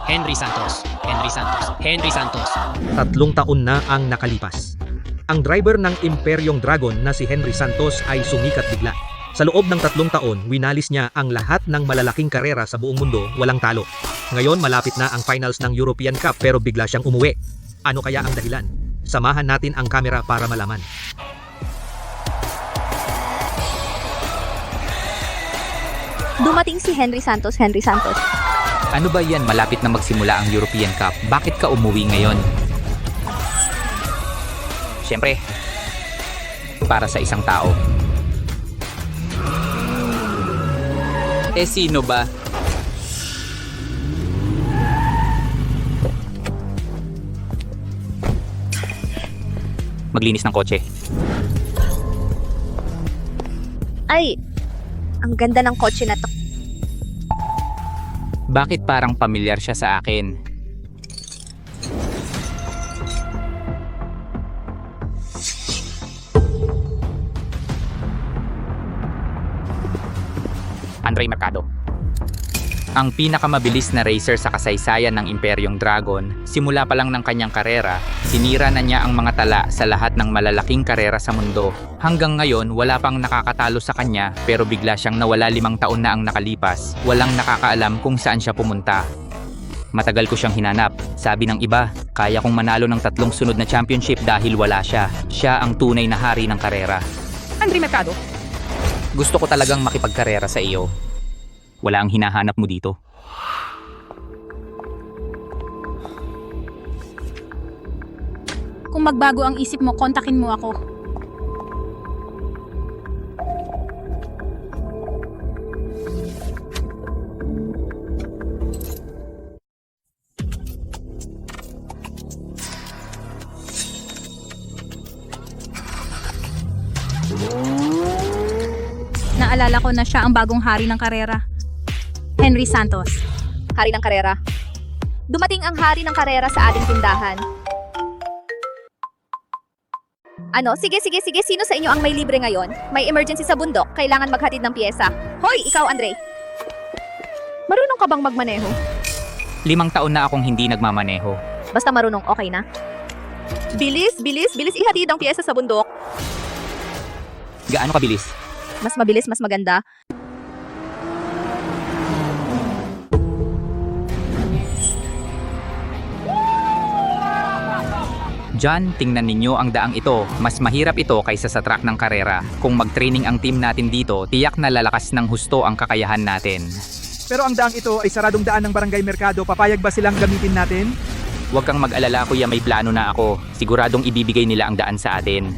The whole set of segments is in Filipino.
Henry Santos, Henry Santos, Henry Santos. 3 taon na ang nakalipas. Ang driver ng Imperyong Dragon na si Henry Santos ay sumikat bigla. Sa loob ng 3 taon, winalis niya ang lahat ng malalaking karera sa buong mundo, walang talo. Ngayon malapit na ang finals ng European Cup pero bigla siyang umuwi. Ano kaya ang dahilan? Samahan natin ang kamera para malaman. Dumating si Henry Santos, Henry Santos. Ano ba yan? Malapit na magsimula ang European Cup. Bakit ka umuwi ngayon? Siyempre, para sa isang tao. Sino ba? Maglinis ng kotse. Ay, ang ganda ng kotse na to. Bakit parang pamilyar siya sa akin? Andre Mercado. Ang pinakamabilis na racer sa kasaysayan ng Imperyong Dragon, simula pa lang ng kanyang karera, sinira na niya ang mga tala sa lahat ng malalaking karera sa mundo. Hanggang ngayon, wala pang nakakatalo sa kanya pero bigla siyang nawala 5 taon na ang nakalipas. Walang nakakaalam kung saan siya pumunta. Matagal ko siyang hinanap. Sabi ng iba, kaya kong manalo ng 3 sunod na championship dahil wala siya. Siya ang tunay na hari ng karera. Andre Mercado. Gusto ko talagang makipagkarera sa iyo. Wala ang hinahanap mo dito. Kung magbago ang isip mo, kontakin mo ako. Naalala ko na siya ang bagong hari ng karera. Henry Santos. Hari ng karera. Dumating ang hari ng karera sa ating tindahan. Ano? Sige. Sino sa inyo ang may libre ngayon? May emergency sa bundok. Kailangan maghatid ng piyesa. Hoy, ikaw, Andre. Marunong ka bang magmaneho? 5 taon na akong hindi nagmamaneho. Basta marunong, okay na? Bilis. Ihatid ang piyesa sa bundok. Gaano kabilis? Mas mabilis, mas maganda. John, tingnan ninyo ang daang ito. Mas mahirap ito kaysa sa track ng karera. Kung mag-training ang team natin dito, tiyak na lalakas ng husto ang kakayahan natin. Pero ang daang ito ay saradong daan ng Barangay Mercado. Papayag ba silang gamitin natin? Huwag kang mag-alala kuya, may plano na ako. Siguradong ibibigay nila ang daan sa atin.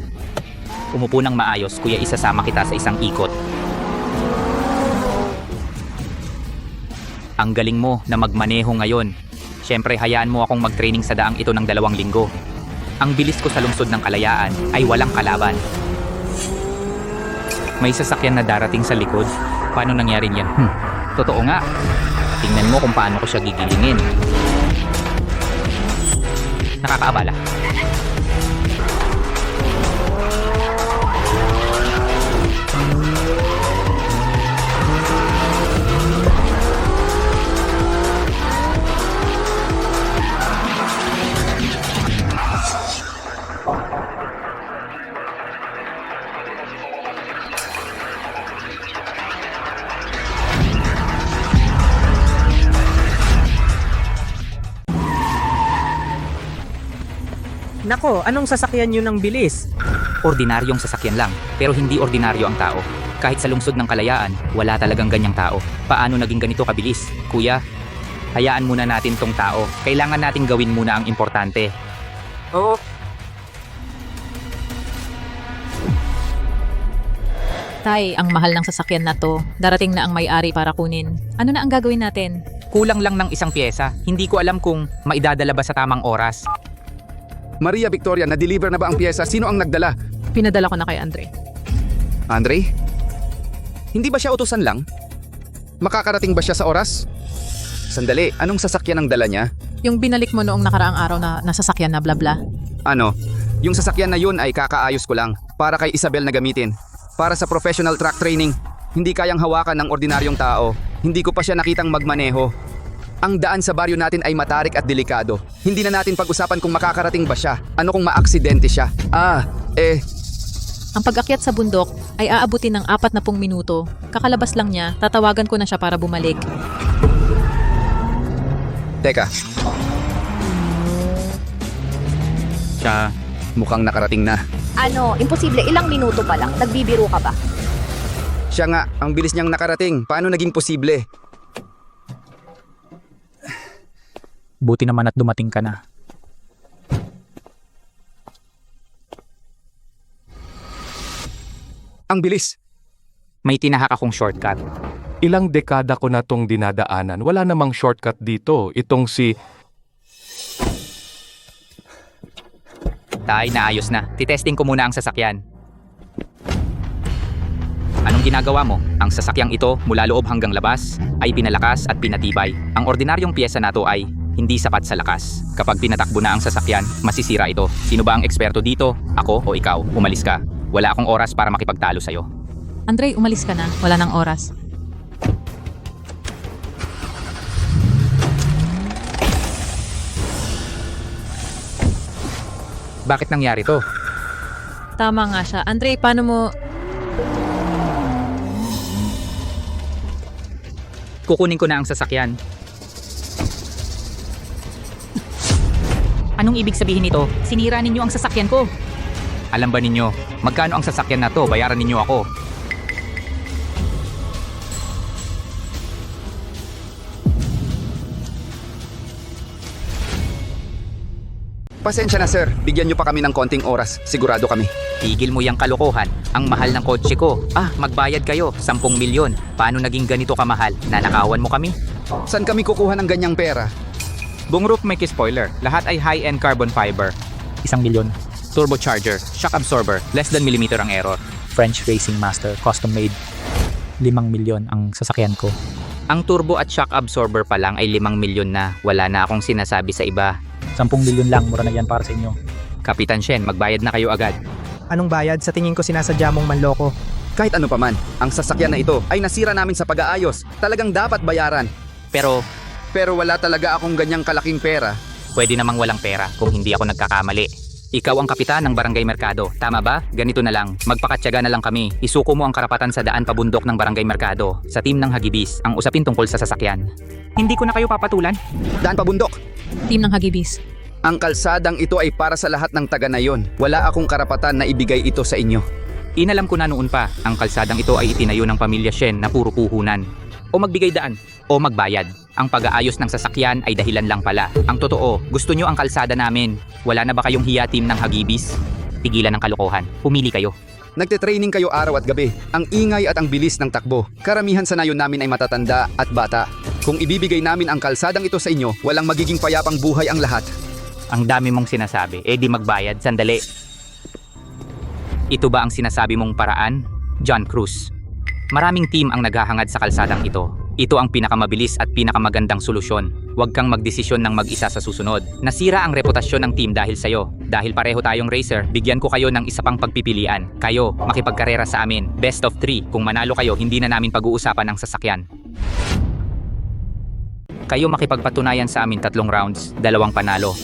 Umupo ng maayos, kuya, isasama kita sa isang ikot. Ang galing mo na magmaneho ngayon. Siyempre, hayaan mo akong mag-training sa daang ito ng 2 linggo. Ang bilis ko sa lungsod ng Kalayaan ay walang kalaban. May sasakyan na darating sa likod. Paano nangyari yan? Totoo nga. Tingnan mo kung paano ko siya gigilingin. Nakakaabala. Nako, anong sasakyan yun ng bilis? Ordinaryong sasakyan lang, pero hindi ordinaryo ang tao. Kahit sa lungsod ng Kalayaan, wala talagang ganyang tao. Paano naging ganito kabilis? Kuya, hayaan muna natin tong tao. Kailangan nating gawin muna ang importante. Oo. Tay, ang mahal ng sasakyan na to. Darating na ang may-ari para kunin. Ano na ang gagawin natin? Kulang lang ng isang pyesa. Hindi ko alam kung maidadala ba sa tamang oras. Maria Victoria, na-deliver na ba ang piyesa? Sino ang nagdala? Pinadala ko na kay Andre. Andre? Hindi ba siya utusan lang? Makakarating ba siya sa oras? Sandali, anong sasakyan ang dala niya? Yung binalik mo noong nakaraang araw na nasasakyan na bla bla. Ano? Yung sasakyan na yun ay kakaayos ko lang para kay Isabel na gamitin. Para sa professional track training, hindi kayang hawakan ng ordinaryong tao. Hindi ko pa siya nakitang magmaneho. Ang daan sa baryo natin ay matarik at delikado. Hindi na natin pag-usapan kung makakarating ba siya. Ano kung maaksidente siya? Ang pag-akyat sa bundok ay aabutin ng 40 minuto. Kakalabas lang niya, tatawagan ko na siya para bumalik. Teka. Siya, mukhang nakarating na. Ano, imposible, ilang minuto pa lang. Nagbibiro ka ba? Siya nga, ang bilis niyang nakarating. Paano naging posible? Buti naman at dumating ka na. Ang bilis. May tinahak akong shortcut. Ilang dekada ko na tong dinadaanan. Wala namang shortcut dito. Itong si... Tay, naayos na. Titesting ko muna ang sasakyan. Anong ginagawa mo? Ang sasakyang ito, mula loob hanggang labas, ay pinalakas at pinatibay. Ang ordinaryong piyesa na to ay hindi sapat sa lakas. Kapag pinatakbo na ang sasakyan, masisira ito. Sino ba ang eksperto dito? Ako o ikaw? Umalis ka. Wala akong oras para makipagtalo sa'yo. Andre, umalis ka na. Wala nang oras. Bakit nangyari to? Tama nga siya. Andre, paano mo... Kukunin ko na ang sasakyan. Anong ibig sabihin nito? Sinira ninyo ang sasakyan ko. Alam ba ninyo, magkano ang sasakyan na to? Bayaran ninyo ako. Pasensya na sir, bigyan niyo pa kami ng konting oras. Sigurado kami. Tigil mo yung kalokohan. Ang mahal ng kotse ko. Magbayad kayo. 10 milyon. Paano naging ganito kamahal? Nanakawan mo kami? Saan kami kukuha ng ganyang pera? Buong roof may spoiler. Lahat ay high-end carbon fiber. 1 milyon. Turbocharger, shock absorber, less than millimeter ang error. French Racing Master, custom made. 5 milyon ang sasakyan ko. Ang turbo at shock absorber pa lang ay 5 milyon na. Wala na akong sinasabi sa iba. 10 milyon lang, mura na yan para sa inyo. Kapitan Shen, magbayad na kayo agad. Anong bayad? Sa tingin ko sinasadya mong manloko. Kahit ano paman, ang sasakyan na ito ay nasira namin sa pag-aayos. Talagang dapat bayaran. Pero Pero wala talaga akong ganyang kalaking pera. pwede namang walang pera kung hindi ako nagkakamali. Ikaw ang kapitan ng Barangay Mercado. Tama ba? Ganito na lang. Magpakatyaga na lang kami. Isuko mo ang karapatan sa daan pabundok ng Barangay Mercado. Sa team ng Hagibis, ang usapin tungkol sa sasakyan. Hindi ko na kayo papatulan. Daan pabundok. Team ng Hagibis. Ang kalsadang ito ay para sa lahat ng taga na yon. Wala akong karapatan na ibigay ito sa inyo. Inalam ko na noon pa, ang kalsadang ito ay itinayo ng pamilya Shen na puro puhunan. O magbigay daan, o magbayad. Ang pag-aayos ng sasakyan ay dahilan lang pala. Ang totoo, gusto nyo ang kalsada namin. Wala na ba kayong hiya team ng Hagibis? Tigilan ng kalokohan. Pumili kayo. Nagte-training kayo araw at gabi. Ang ingay at ang bilis ng takbo. Karamihan sa nayon namin ay matatanda at bata. Kung ibibigay namin ang kalsadang ito sa inyo, walang magiging payapang buhay ang lahat. Ang dami mong sinasabi, di magbayad, sandali. Ito ba ang sinasabi mong paraan? John Cruz. Maraming team ang naghahangad sa kalsadang ito. Ito ang pinakamabilis at pinakamagandang solusyon. Huwag kang magdesisyon ng mag-isa sa susunod. Nasira ang reputasyon ng team dahil sa'yo. Dahil pareho tayong racer, bigyan ko kayo ng isa pang pagpipilian. Kayo, makipagkarera sa amin. Best of 3. Kung manalo kayo, hindi na namin pag-uusapan ang sasakyan. Kayo makipagpatunayan sa amin 3 rounds, 2 panalo.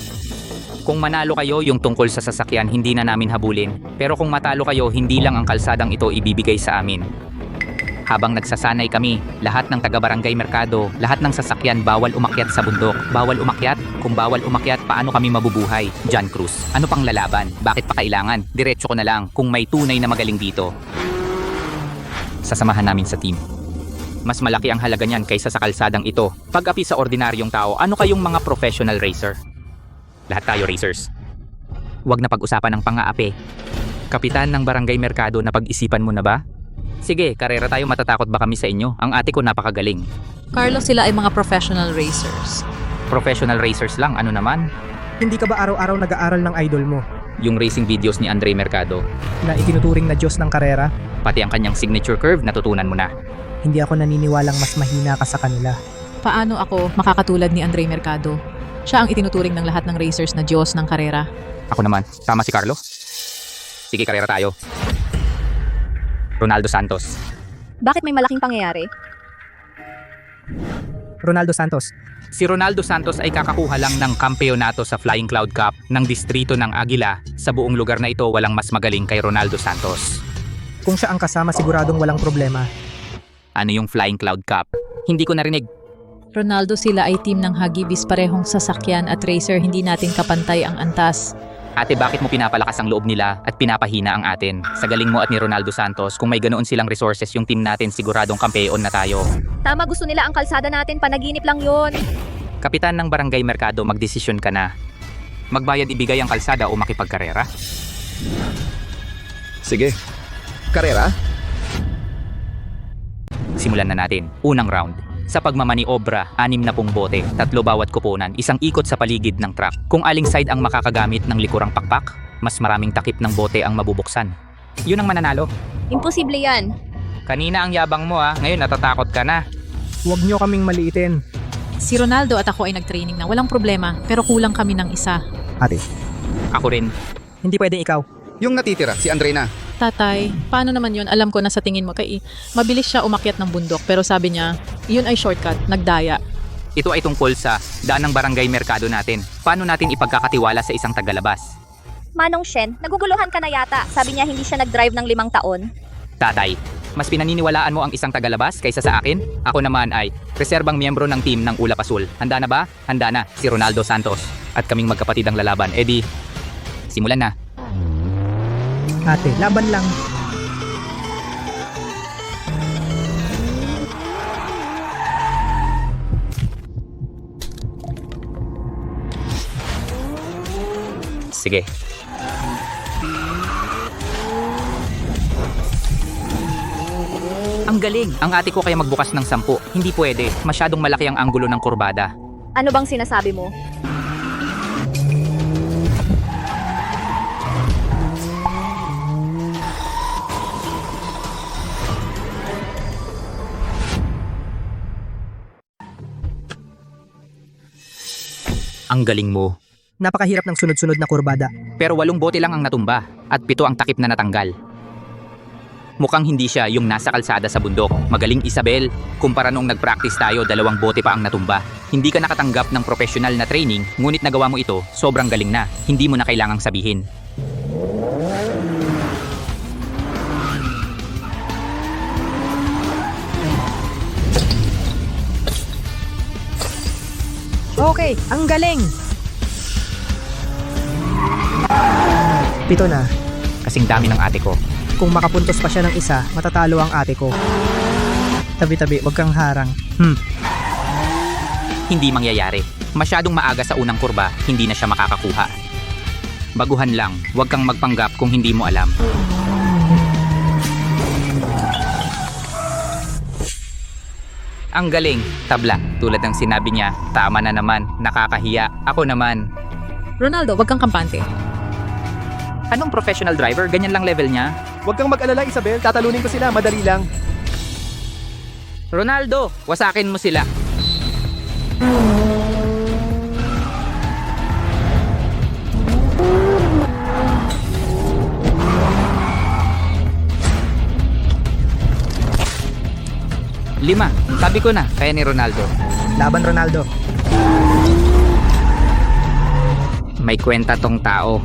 Kung manalo kayo, yung tungkol sa sasakyan, hindi na namin habulin. Pero kung matalo kayo, hindi lang ang kalsadang ito ibibigay sa amin. Habang nagsasanay kami, lahat ng taga-barangay Mercado, lahat ng sasakyan bawal umakyat sa bundok. Bawal umakyat? Kung bawal umakyat, paano kami mabubuhay? John Cruz, ano pang lalaban? Bakit pa kailangan? Diretso ko na lang kung may tunay na magaling dito. Sasamahan namin sa team. Mas malaki ang halaga niyan kaysa sa kalsadang ito. Pag-api sa ordinaryong tao, ano kayong mga professional racer? Lahat tayo racers. Huwag na pag-usapan ng pang-aapi. Kapitan ng Barangay Mercado, napag-isipan mo na ba? Sige, karera tayo, matatakot ba kami sa inyo? Ang ate ko napakagaling. Carlos, sila ay mga professional racers. Professional racers lang, ano naman? Hindi ka ba araw-araw nag-aaral ng idol mo Yung racing videos ni Andre Mercado, na itinuturing na Diyos ng karera? pati ang kanyang signature curve, natutunan mo na. Hindi ako naniniwalang mas mahina ka sa kanila. Paano ako makakatulad ni Andre Mercado? Siya ang itinuturing ng lahat ng racers na Diyos ng karera. Ako naman, tama si Carlo? Sige, karera tayo. Ronaldo Santos. Bakit may malaking pangyayari? Ronaldo Santos. Si Ronaldo Santos ay kakakuha lang ng kampeonato sa Flying Cloud Cup ng distrito ng Aguila. Sa buong lugar na ito, walang mas magaling kay Ronaldo Santos. Kung siya ang kasama, siguradong walang problema. Ano yung Flying Cloud Cup? Hindi ko narinig. Ronaldo, sila ay team ng Hagibis, parehong sasakyan at racer, hindi natin kapantay ang antas. Ate, bakit mo pinapalakas ang loob nila at pinapahina ang atin? Sa galing mo at ni Ronaldo Santos, kung may ganoon silang resources yung team natin, siguradong kampeon na tayo. Tama, gusto nila ang kalsada natin, panaginip lang yon. Kapitan ng Barangay Mercado, magdesisyon ka na. Magbayad ibigay ang kalsada o makipagkarera? Sige. Karera? Simulan na natin. Unang round. Sa pagmamaniobra, 60 bote, 3 bawat kuponan, isang ikot sa paligid ng truck. Kung aling side ang makakagamit ng likurang pakpak, mas maraming takip ng bote ang mabubuksan. Yun ang mananalo. Imposible yan. Kanina ang yabang mo ngayon natatakot ka na. Huwag nyo kaming maliitin. Si Ronaldo at ako ay nag-training na, walang problema, pero kulang kami ng isa. Ate, Ako rin. hindi pwedeng ikaw. Yung natitira, si Andre na. Tatay, paano naman yun? Alam ko na sa tingin mo kay mabilis siya umakyat ng bundok, pero sabi niya, yun ay shortcut, nagdaya. Ito ay tungkol sa daan ng Barangay Mercado natin. Paano natin ipagkakatiwala sa isang tagalabas? Manong Shen, naguguluhan ka na yata. Sabi niya hindi siya nag-drive ng 5 taon. Tatay, mas pinaniniwalaan mo ang isang tagalabas kaysa sa akin? Ako naman ay reserbang miyembro ng team ng Ulap Asul. Handa na ba? Handa na, si Ronaldo Santos. At kaming magkapatid ang lalaban. Eddie, simulan na. Ate, laban lang. Sige. Ang galing! Ang ate ko kaya magbukas ng 10. Hindi pwede. Masyadong malaki ang anggulo ng kurbada. Ano bang sinasabi mo? Ang galing mo. Napakahirap ng sunod-sunod na kurbada. Pero 8 bote lang ang natumba at 7 ang takip na natanggal. Mukhang hindi siya yung nasa kalsada sa bundok. Magaling Isabel. Kumpara nung nag-practice tayo, 2 bote pa ang natumba. Hindi ka nakatanggap ng professional na training, ngunit nagawa mo ito, sobrang galing na. Hindi mo na kailangang sabihin. Okay, ang galing! 7 na. Kasing dami ng ate ko. Kung makapuntos pa siya ng isa, matatalo ang ate ko. Tabi-tabi, wag kang harang. Hindi mangyayari. Masyadong maaga sa unang kurba, hindi na siya makakakuha. Baguhan lang, huwag kang magpanggap kung hindi mo alam. Ang galing, tabla. Tulad ng sinabi niya, tama na naman, nakakahiya. Ako naman. Ronaldo, wag kang kampante. Anong professional driver? Ganyan lang level niya? Huwag kang mag-alala, Isabel. Tatalunin ko sila, madali lang. Ronaldo, wasakin mo sila. Lima. Sabi ko na, kaya ni Ronaldo. Laban, Ronaldo. May kwenta tong tao.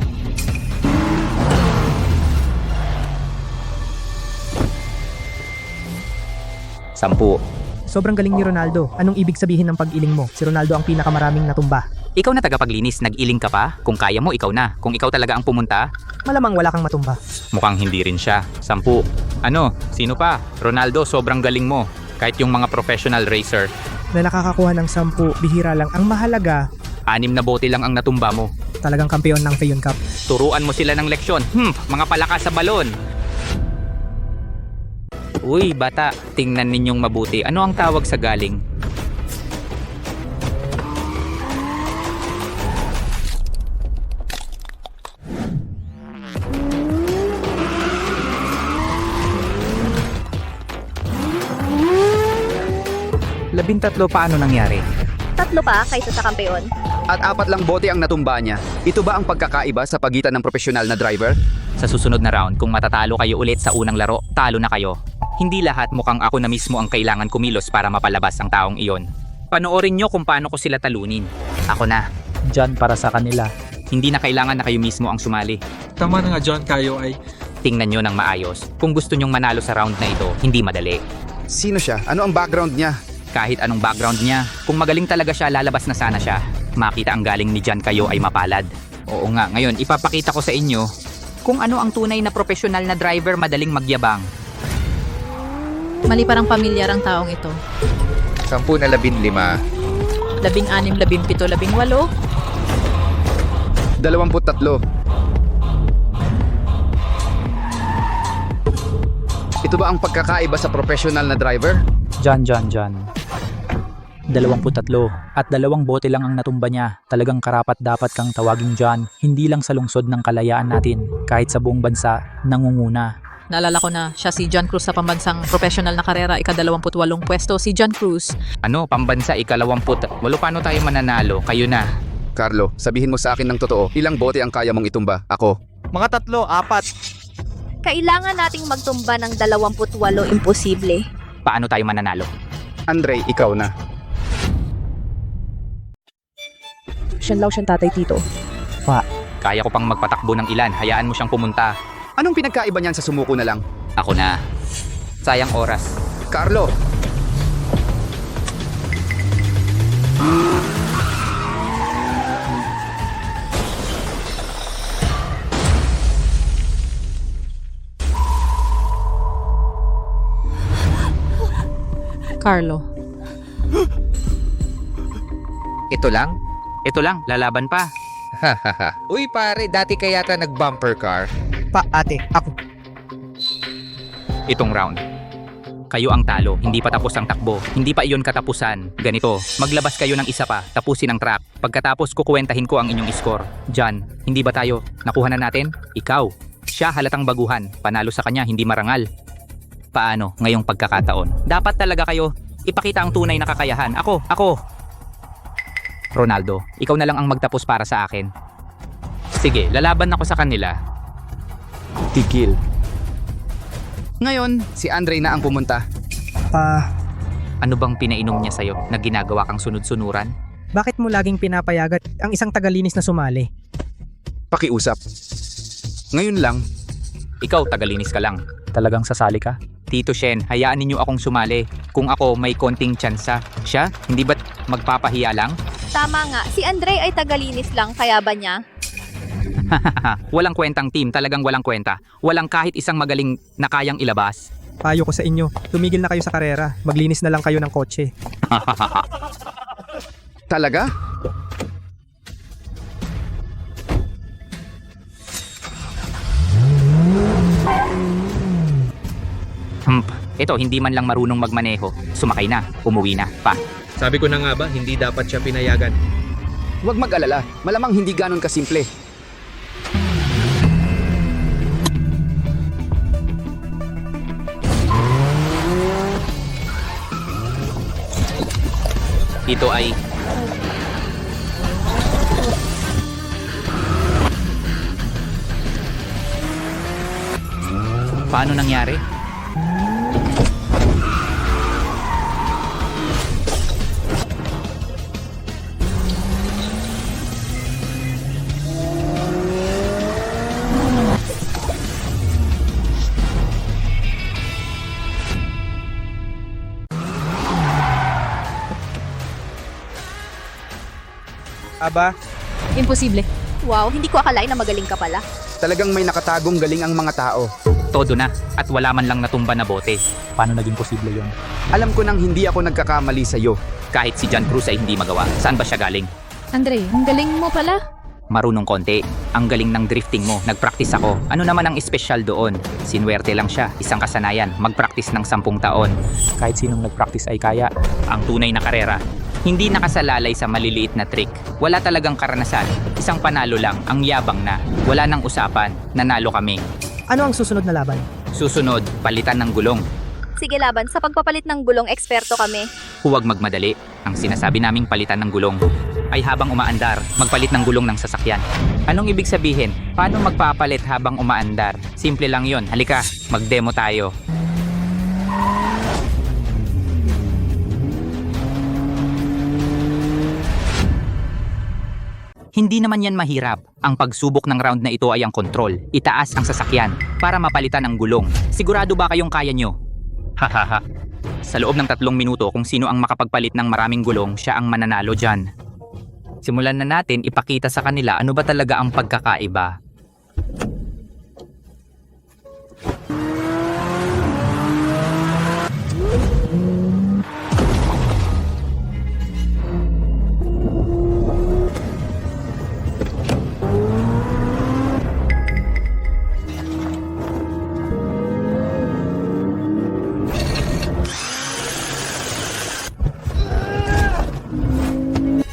Sampu. Sobrang galing ni Ronaldo. Anong ibig sabihin ng pag-iling mo? Si Ronaldo ang pinakamaraming natumba. Ikaw na tagapaglinis, nag-iling ka pa? Kung kaya mo, ikaw na. Kung ikaw talaga ang pumunta, Malamang wala kang matumba. mukhang hindi rin siya. 10. Ano? Sino pa? Ronaldo, sobrang galing mo. Kahit yung mga professional racer. Na nakakakuha ng 10, bihira lang. Ang mahalaga, 6 na bote lang ang natumba mo. talagang kampeon ng Feyon Cup. Turuan mo sila ng leksyon. Mga palakas sa balon. Uy, bata, tingnan ninyong mabuti. Ano ang tawag sa galing? Labintatlo paano nangyari? 3 pa kaysa sa kampeon. At 4 lang bote ang natumba niya. Ito ba ang pagkakaiba sa pagitan ng profesional na driver? Sa susunod na round, kung matatalo kayo ulit sa unang laro, talo na kayo. Hindi lahat mukhang ako na mismo ang kailangan kumilos para mapalabas ang taong iyon. Panoorin nyo kung paano ko sila talunin. Ako na. John, para sa kanila. Hindi na kailangan na kayo mismo ang sumali. Tama na nga John, kayo ay... Tingnan nyo ng maayos. Kung gusto nyong manalo sa round na ito, hindi madali. Sino siya? Ano ang background niya? Kahit anong background niya, kung magaling talaga siya, lalabas na sana siya. Makita ang galing ni John kayo ay mapalad. Oo nga, ngayon ipapakita ko sa inyo kung ano ang tunay na profesional na driver madaling magyabang. Mali parang pamilyar ang taong ito. 10 na 15. 16, 17, 18. 23. Ito ba ang pagkakaiba sa professional na driver? John. 23 at 2 bote lang ang natumba niya. Talagang karapat dapat kang tawaging John, hindi lang sa lungsod ng kalayaan natin, kahit sa buong bansa, nangunguna. Naalala ko na siya si John Cruz sa pambansang professional na karera, ika-28 pwesto. Si John Cruz. Ano, pambansa, ika-28. Paano tayo mananalo? Kayo na. Carlo, sabihin mo sa akin ng totoo, ilang bote ang kaya mong itumba? Ako. Mga 3, 4. Kailangan nating magtumba ng 28, imposible. Paano tayo mananalo? Andre, ikaw na. Siyang tatay tito. Kaya ko pang magpatakbo ng ilan, hayaan mo siyang pumunta. Anong pinagkaiba niyan sa sumuko na lang? Ako na. Sayang oras. Carlo! Carlo. Ito lang? Ito lang, lalaban pa. Uy pare, dati kaya yata nag-bumper car. Ate, ako. Itong round. Kayo ang talo, hindi pa tapos ang takbo. Hindi pa iyon katapusan. Ganito, maglabas kayo ng isa pa, tapusin ang track. Pagkatapos kukuwentahin ko ang inyong score. John, hindi ba tayo? Nakuha na natin? Ikaw. Siya halatang baguhan. Panalo sa kanya, hindi marangal. Paano ngayong pagkakataon? Dapat talaga kayo ipakita ang tunay na kakayahan. Ako. Ronaldo, ikaw na lang ang magtapos para sa akin. Sige, lalaban ako sa kanila. Tigil. Ngayon, si Andre na ang pumunta. Ano bang pinainom niya sa'yo na ginagawa kang sunod-sunuran? Bakit mo laging pinapayagat ang isang tagalinis na sumali? Pakiusap. Ngayon lang. Ikaw, tagalinis ka lang. Talagang sasali ka? Tito Shen, hayaan ninyo akong sumali. Kung ako may konting tsansa, siya, hindi ba't magpapahiya lang? Tama nga, si Andre ay tagalinis lang, kaya ba niya? Walang kwentang team, talagang walang kwenta. Walang kahit isang magaling na kayang ilabas. Payo ko sa inyo, tumigil na kayo sa karera. Maglinis na lang kayo ng kotse. Talaga? Ito, hindi man lang marunong magmaneho. Sumakay na, umuwi na, pa. Sabi ko na nga ba, hindi dapat siya pinayagan. Huwag mag-alala, malamang hindi ganon kasimple. Ito ay... Paano nangyari? Aba, Imposible. Wow, hindi ko akalain na magaling ka pala. Talagang may nakatagong galing ang mga tao. Todo na, at wala man lang natumba na bote. Paano naging posible yon? Alam ko nang hindi ako nagkakamali sa'yo. Kahit si John Cruz ay hindi magawa. Saan ba siya galing? Andre, ang galing mo pala. Marunong konti. Ang galing ng drifting mo. Nagpractice ako. Ano naman ang espesyal doon? Sinuwerte lang siya. Isang kasanayan. Magpractice ng 10 taon. Kahit sinong nag-practice ay kaya. Ang tunay na karera. Hindi nakasalalay sa maliliit na trick. Wala talagang karanasan. Isang panalo lang. Ang yabang na. Wala nang usapan. Nanalo kami. ano ang susunod na laban? Susunod, palitan ng gulong. Sige laban, sa pagpapalit ng gulong, eksperto kami. Huwag magmadali. Ang sinasabi naming palitan ng gulong ay habang umaandar, magpalit ng gulong ng sasakyan. Anong ibig sabihin? Paano magpapalit habang umaandar? Simple lang yon. Halika, mag-demo tayo. Hindi naman yan mahirap. Ang pagsubok ng round na ito ay ang kontrol. Itaas ang sasakyan para mapalitan ang gulong. Sigurado ba kayong kaya nyo? Hahaha. Sa loob ng 3 minuto kung sino ang makapagpalit ng maraming gulong, siya ang mananalo dyan. Simulan na natin ipakita sa kanila ano ba talaga ang pagkakaiba.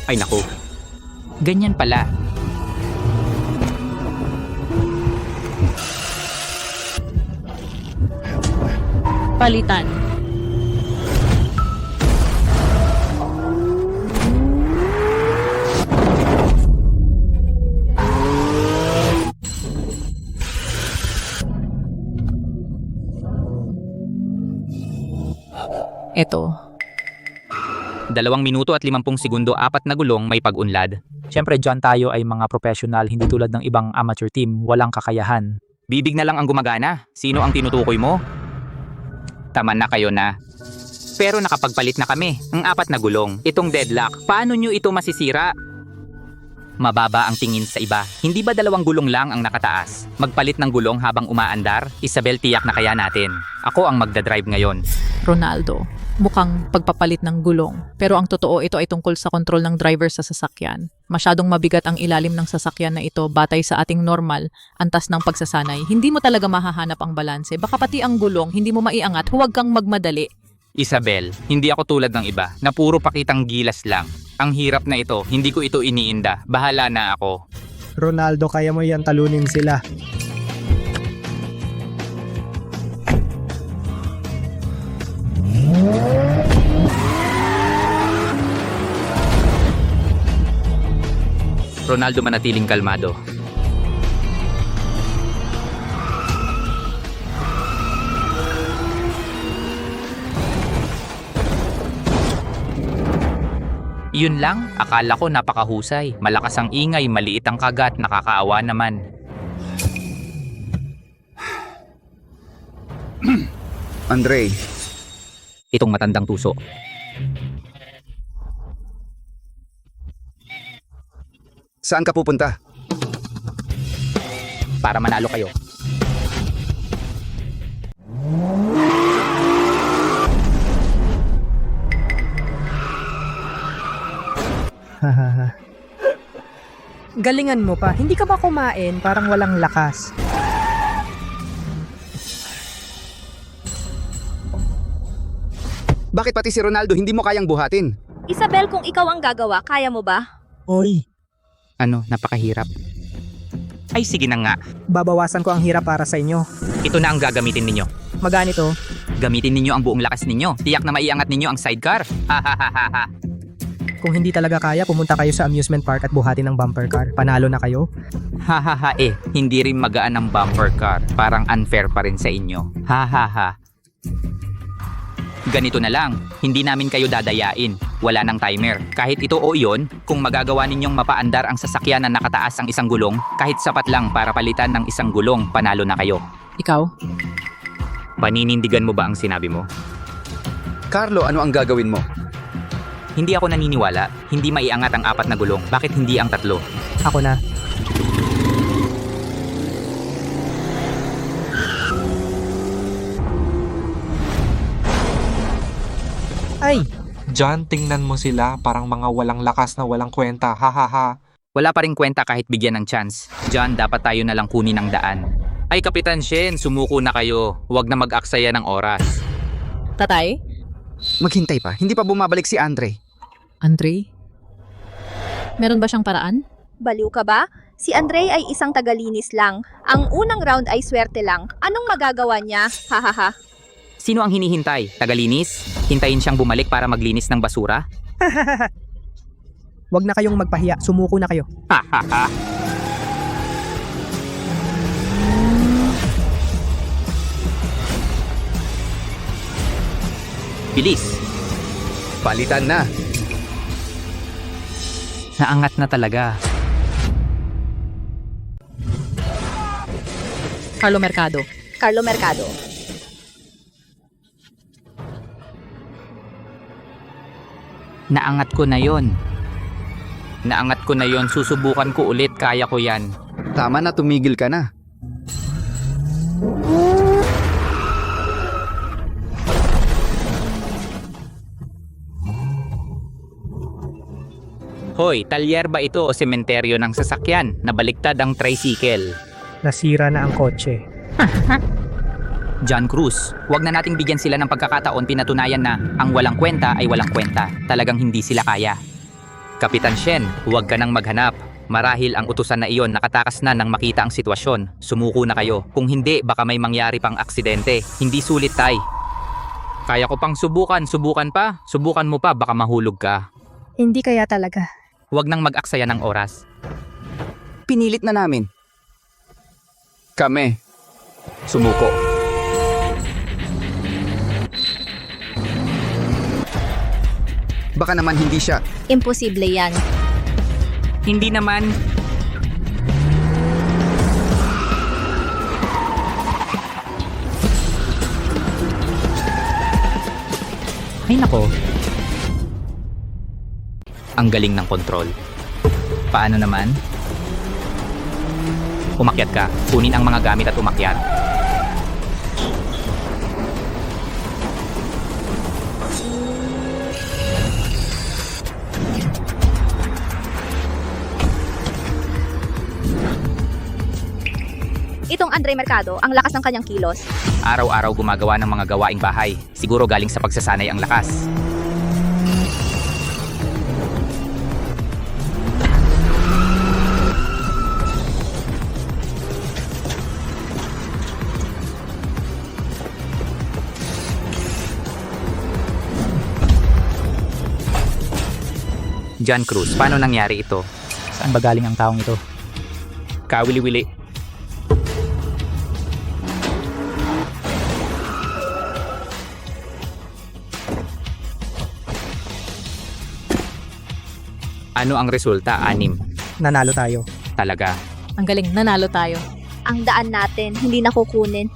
Ay naku. Ganyan pala. Palitan. Ito. 2 minuto at 50 segundo, 4 na gulong, may pag-unlad. Siyempre dyan tayo ay mga professional, hindi tulad ng ibang amateur team, walang kakayahan. Bibig na lang ang gumagana. Sino ang tinutukoy mo? Tama na kayo na. Pero nakapagpalit na kami. Ang 4 na gulong. Itong deadlock, paano nyo ito masisira? Mababa ang tingin sa iba. Hindi ba 2 gulong lang ang nakataas? Magpalit ng gulong habang umaandar? Isabel, tiyak na kaya natin. Ako ang magdadrive ngayon. Ronaldo, mukhang pagpapalit ng gulong. Pero ang totoo, ito ay tungkol sa kontrol ng driver sa sasakyan. Masyadong mabigat ang ilalim ng sasakyan na ito batay sa ating normal, antas ng pagsasanay. Hindi mo talaga mahahanap ang balanse. Baka pati ang gulong, hindi mo maiangat. Huwag kang magmadali. Isabel, hindi ako tulad ng iba na puro pakitang gilas lang. Ang hirap na ito, hindi ko ito iniinda. Bahala na ako. Ronaldo, kaya mo yan talunin sila. Ronaldo, manatiling kalmado. Yun lang, akala ko napakahusay. Malakas ang ingay, maliit ang kagat, nakakaawa naman. Andre, Itong matandang tuso. saan ka pupunta? Para manalo kayo. Galingan mo pa. Hindi ka ba kumain? Parang walang lakas. Bakit pati si Ronaldo hindi mo kayang buhatin? Isabel, kung ikaw ang gagawa, kaya mo ba? Oy, Ano, napakahirap. Ay sige na nga, babawasan ko ang hirap para sa inyo. ito na ang gagamitin ninyo. Maganito. Gamitin ninyo ang buong lakas ninyo. Tiyak na maiangat ninyo ang sidecar. Hahaha. Kung hindi talaga kaya, pumunta kayo sa amusement park at buhatin ng bumper car. Panalo na kayo. Hahaha hindi rin magaan ang bumper car. Parang unfair pa rin sa inyo. Hahaha. Ganito na lang, hindi namin kayo dadayain. Wala nang timer. Kahit ito o iyon, kung magagawa ninyong mapaandar ang sasakyan na nakataas ang isang gulong, kahit sapat lang para palitan ng isang gulong, panalo na kayo. Ikaw? Paninindigan mo ba ang sinabi mo? Carlo, ano ang gagawin mo? Hindi ako naniniwala. Hindi maiangat ang 4 na gulong. Bakit hindi ang 3? Ako na. Ay! John, tingnan mo sila, parang mga walang lakas na walang kwenta, hahaha. Wala pa rin kwenta kahit bigyan ng chance. John, dapat tayo na lang kunin ang daan. Ay, Kapitan Shen, sumuko na kayo. Huwag na mag-aksaya ng oras. Tatay? Maghintay pa, hindi pa bumabalik si Andre. Andre? Meron ba siyang paraan? Baliw ka ba? Si Andre ay isang tagalinis lang. Ang unang round ay swerte lang. Anong magagawa niya? Hahaha. Sino ang hinihintay? Tagalinis? Hintayin siyang bumalik para maglinis ng basura? Huwag na kayong magpahiya. Sumuko na kayo. Hahaha. Bilis! Palitan na. Naangat na talaga. Carlo Mercado. Carlo Mercado. Naangat ko na yon. Naangat ko na yon, susubukan ko ulit, kaya ko yan. Tama na, tumigil ka na. Hoy, talyer ba ito o sementeryo ng sasakyan? Nabaliktad ang tricycle. Nasira na ang kotse. John Cruz, wag na nating bigyan sila ng pagkakataon, pinatunayan na ang walang kwenta ay walang kwenta. Talagang hindi sila kaya. Kapitan Shen, huwag ka nang maghanap. Marahil ang utusan na iyon nakatakas na nang makita ang sitwasyon. Sumuko na kayo. Kung hindi, baka may mangyari pang aksidente. Hindi sulit, tay. Kaya ko pang subukan pa. Subukan mo pa, baka mahulog ka. Hindi kaya talaga. Huwag nang mag-aksaya ng oras. Pinilit na namin. Kami. Sumuko. Baka naman hindi siya. Imposible yan. Hindi naman. Ay nako. Ang galing ng kontrol. Paano naman? Umakyat ka. Kunin ang mga gamit at umakyat. Itong Andre Mercado, ang lakas ng kanyang kilos. Araw-araw gumagawa ng mga gawaing bahay. Siguro galing sa pagsasanay ang lakas. John Cruz, paano nangyari ito? Saan ba galing ang taong ito? Kawili-wili. Ano ang resulta? 6. Nanalo tayo. Talaga. Ang galing, nanalo tayo. Ang daan natin, hindi na kukunin.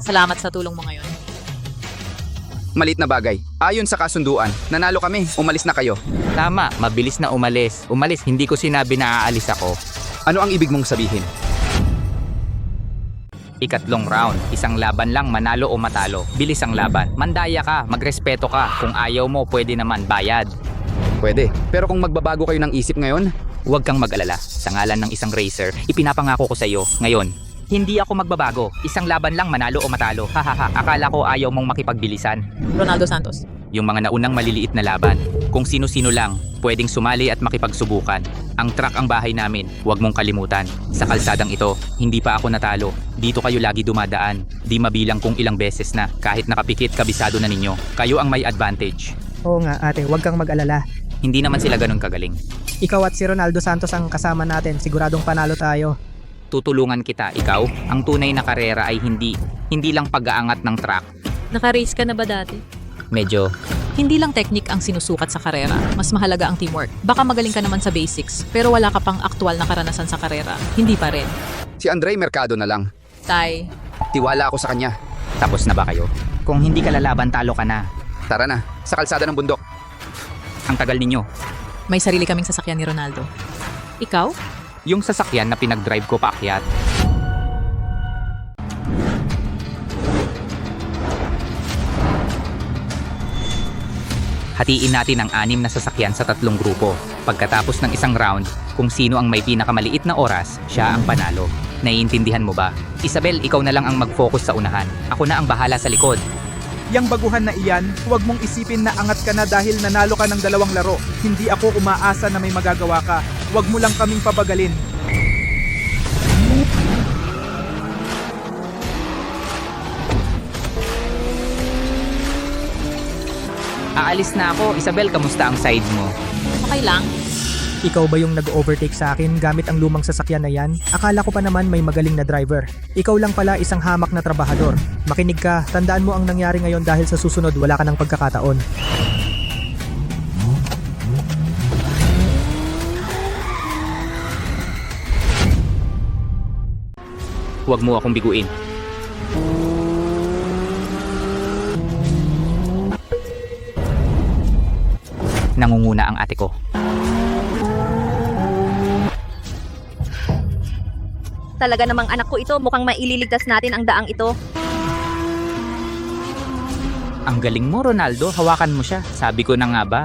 Salamat sa tulong mo ngayon. Malit na bagay. Ayon sa kasunduan, nanalo kami. Umalis na kayo. Tama, mabilis na umalis. Umalis, hindi ko sinabi na aalis ako. Ano ang ibig mong sabihin? Ikatlong round, isang laban lang, manalo o matalo. Bilis ang laban. Mandaya ka, magrespeto ka. Kung ayaw mo, pwede naman bayad. Pwede. Pero kung magbabago kayo ng isip ngayon, Huwag kang mag-alala. Sa ngalan ng isang racer, ipinapangako ko sa iyo ngayon. Hindi ako magbabago. Isang laban lang, manalo o matalo. Hahaha, akala ko ayaw mong makipagbilisan. Ronaldo Santos. Yung mga naunang maliliit na laban. Kung sino-sino lang, pwedeng sumali at makipagsubukan. Ang truck ang bahay namin, huwag mong kalimutan. Sa kalsadang ito, hindi pa ako natalo. Dito kayo lagi dumadaan. Di mabilang kung ilang beses na. Kahit nakapikit, kabisado na ninyo. Kayo ang may advantage. Oo nga ate, huwag kang mag-alala. Hindi naman sila ganun kagaling. Ikaw at si Ronaldo Santos ang kasama natin, siguradong panalo tayo. Tutulungan kita, ikaw. Ang tunay na karera ay hindi lang pag-aangat ng truck. Naka-race ka na ba dati? Medyo. Hindi lang technique ang sinusukat sa karera, mas mahalaga ang teamwork. Baka magaling ka naman sa basics, pero wala ka pang aktual na karanasan sa karera. Hindi pa rin. si Andre Mercado na lang. Tay, Tiwala ako sa kanya. Tapos na ba kayo? Kung hindi ka lalaban, talo ka na. Tara na, sa kalsada ng bundok. Ang tagal ninyo. may sarili kaming sasakyan ni Ronaldo. Ikaw? Yung sasakyan na pinag-drive ko paakyat. Hatiin natin ang 6 na sasakyan sa 3 grupo. Pagkatapos ng isang round, kung sino ang may pinakamaliit na oras, siya ang panalo. Naiintindihan mo ba? Isabel, ikaw na lang ang mag-focus sa unahan. Ako na ang bahala sa likod. Yang baguhan na iyan, huwag mong isipin na angat ka na dahil nanalo ka ng 2 laro. Hindi ako umaasa na may magagawa ka. Huwag mo lang kaming pabagalin. Aalis na ako. Isabel, kamusta ang side mo? Okay lang. Ikaw ba yung nag-overtake sa akin gamit ang lumang sasakyan na yan? Akala ko pa naman may magaling na driver. Ikaw lang pala isang hamak na trabahador. Makinig ka, tandaan mo ang nangyari ngayon dahil sa susunod wala ka ng pagkakataon. huwag mo akong biguin. Nangunguna ang ate ko. Talaga namang anak ko ito, mukhang maililigtas natin ang daang ito. Ang galing mo, Ronaldo. Hawakan mo siya. Sabi ko na nga ba.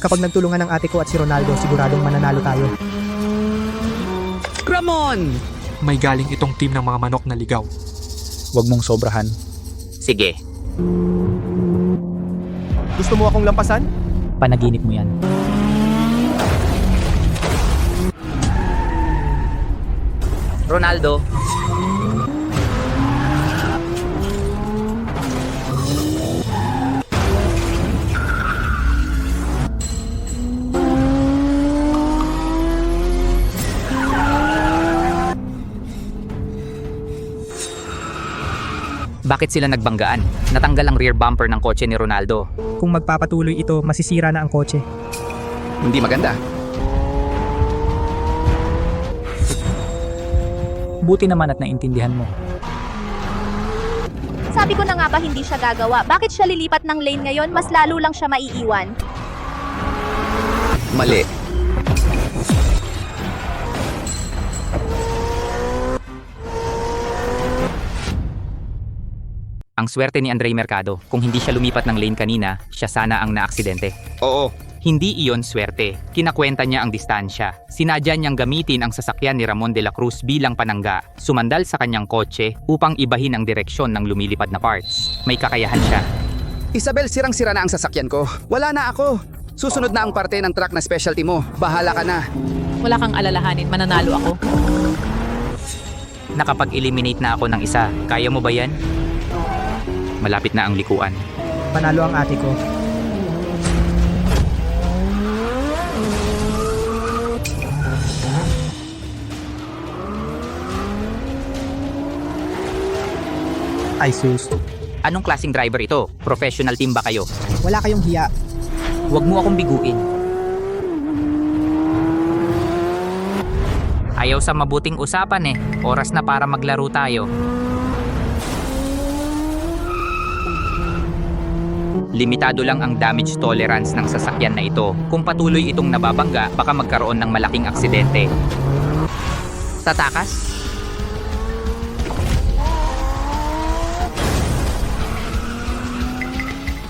Kapag nagtulungan ng ate ko at si Ronaldo, siguradong mananalo tayo. Ramon! May galing itong team ng mga manok na ligaw. Huwag mong sobrahan. Sige. Gusto mo akong lampasan? Panaginip mo yan. Ronaldo. Bakit sila nagbanggaan? Natanggal ang rear bumper ng kotse ni Ronaldo. Kung magpapatuloy ito, masisira na ang kotse. Hindi maganda. Buti naman at naintindihan mo. Sabi ko na nga ba hindi siya gagawa? Bakit siya lilipat ng lane ngayon? Mas lalo lang siya maiiwan. Mali. Ang swerte ni Andre Mercado. Kung hindi siya lumipat ng lane kanina, siya sana ang naaksidente. Oo. Hindi iyon swerte. Kinakwenta niya ang distansya. Sinadya niyang gamitin ang sasakyan ni Ramon de la Cruz bilang panangga. Sumandal sa kanyang kotse upang ibahin ang direksyon ng lumilipad na parts. May kakayahan siya. Isabel, sirang-sira na ang sasakyan ko. Wala na ako. Susunod na ang parte ng truck na specialty mo. Bahala ka na. Wala kang alalahanin, mananalo ako. Nakapag-eliminate na ako ng isa. Kaya mo ba yan? Malapit na ang likuan. Panalo ang ate ko. Ay sus. Anong klaseng driver ito? Professional team ba kayo? Wala kayong hiya. Huwag mo akong biguin. Ayaw sa mabuting usapan eh. Oras na para maglaro tayo. Limitado lang ang damage tolerance ng sasakyan na ito. Kung patuloy itong nababangga, baka magkaroon ng malaking aksidente. Tatakas?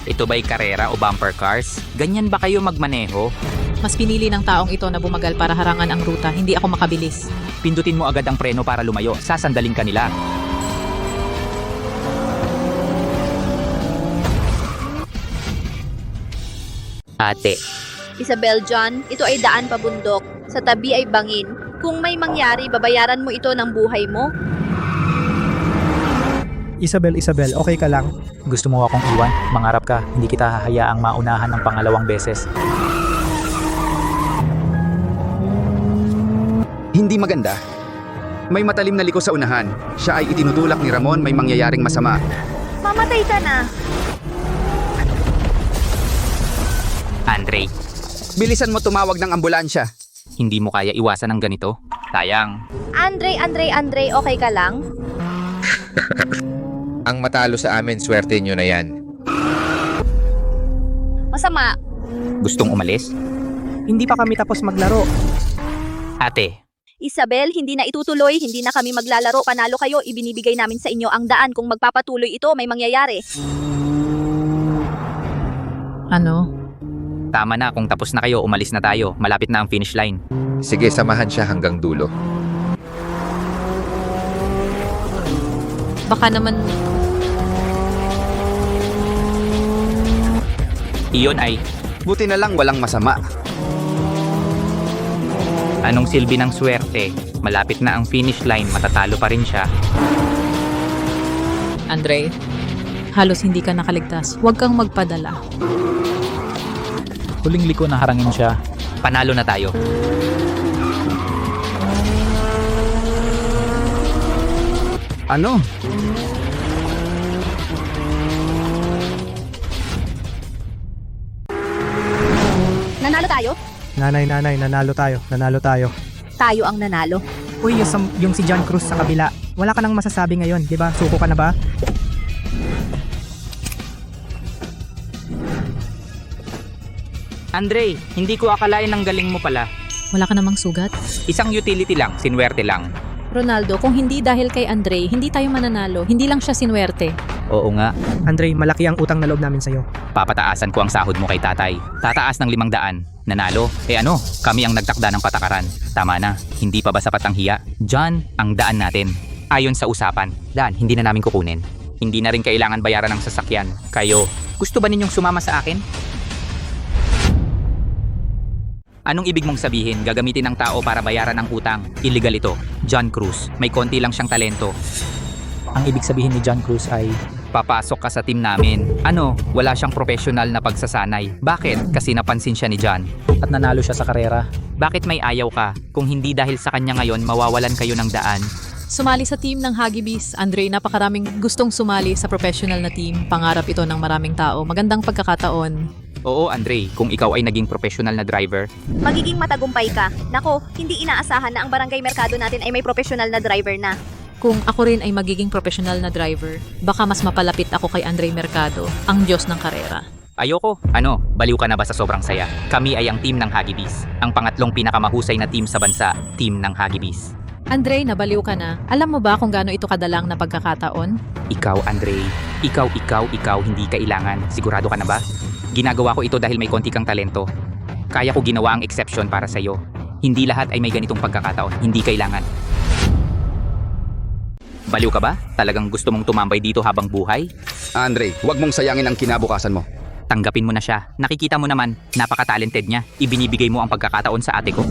Ito ba'y karera o bumper cars? Ganyan ba kayo magmaneho? Mas pinili ng taong ito na bumagal para harangan ang ruta, hindi ako makabilis. Pindutin mo agad ang preno para lumayo. Sasandaling ka nila. Ate. Isabel John, ito ay daan pabundok. Sa tabi ay bangin. Kung may mangyari, babayaran mo ito ng buhay mo. Isabel, okay ka lang? Gusto mo akong iwan? Mangarap ka, hindi kita hahayaang maunahan ng pangalawang beses. Hindi maganda. May matalim na liko sa unahan. Siya ay itinutulak ni Ramon, may mangyayaring masama. Mamatay ka na. Andre, Bilisan mo tumawag ng ambulansya. hindi mo kaya iwasan ng ganito? Sayang. Andre, okay ka lang? Ang matalo sa amin, swerte nyo na yan. Masama. Gustong umalis? Hindi pa kami tapos maglaro. Ate, Isabel, hindi na itutuloy, hindi na kami maglalaro. Panalo kayo, ibinibigay namin sa inyo ang daan. Kung magpapatuloy ito, may mangyayari. Ano? tama na kung tapos na kayo, umalis na tayo. Malapit na ang finish line. Sige, samahan siya hanggang dulo. Baka naman Iyon ay, Buti na lang walang masama. anong silbi ng swerte? Malapit na ang finish line, matatalo pa rin siya. Andre, halos hindi ka nakaligtas. Huwag kang magpadala. Huling liko na harangin siya. Panalo na tayo. Ano? Nanalo tayo? Nanay, nanalo tayo. Tayo ang nanalo. Uy, yung si John Cruz sa kabila. Wala ka nang masasabi ngayon, di ba? Suko ka na ba? Andre, hindi ko akalain ang galing mo pala. Wala ka namang sugat? Isang utility lang, sinwerte lang. Ronaldo, kung hindi dahil kay Andre, hindi tayo mananalo. Hindi lang siya sinwerte. Oo nga, Andre, malaki ang utang na loob namin sa'yo. papataasan ko ang sahod mo kay tatay. Tataas ng 500. Nanalo? Ano, kami ang nagtakda ng patakaran. Tama na, hindi pa ba sapat ang hiya? John, ang daan natin. Ayon sa usapan, daan, hindi na namin kukunin. Hindi na rin kailangan bayaran ng sasakyan. Kayo, gusto ba ninyong sumama sa akin? Anong ibig mong sabihin, gagamitin ng tao para bayaran ang utang? Illegal ito. John Cruz, may konti lang siyang talento. Ang ibig sabihin ni John Cruz ay Papasok ka sa team namin. Ano, wala siyang professional na pagsasanay. Bakit? Kasi napansin siya ni John. at nanalo siya sa karera. Bakit may ayaw ka? Kung hindi dahil sa kanya ngayon, mawawalan kayo ng daan. Sumali sa team ng Hagibis. Andre, napakaraming gustong sumali sa professional na team. Pangarap ito ng maraming tao. Magandang pagkakataon. Oo, Andre, kung ikaw ay naging professional na driver, Magiging matagumpay ka. Nako, hindi inaasahan na ang barangay merkado natin ay may professional na driver na. Kung ako rin ay magiging professional na driver, baka mas mapalapit ako kay Andre Mercado, ang Diyos ng karera. ayoko. Ano, baliw ka na ba sa sobrang saya? Kami ay ang team ng Hagibis. Ang pangatlong pinakamahusay na team sa bansa, team ng Hagibis. Andre, nabaliw ka na. Alam mo ba kung gaano ito kadalang na pagkakataon? Ikaw, Andre. Ikaw, hindi kailangan. Sigurado ka na ba? Ginagawa ko ito dahil may konti kang talento. Kaya ko ginawa ang exception para sa'yo. Hindi lahat ay may ganitong pagkakataon. Hindi kailangan. Baliw ka ba? Talagang gusto mong tumambay dito habang buhay? Andre, huwag mong sayangin ang kinabukasan mo. Tanggapin mo na siya. Nakikita mo naman, napaka-talented niya. Ibinibigay mo ang pagkakataon sa ate ko.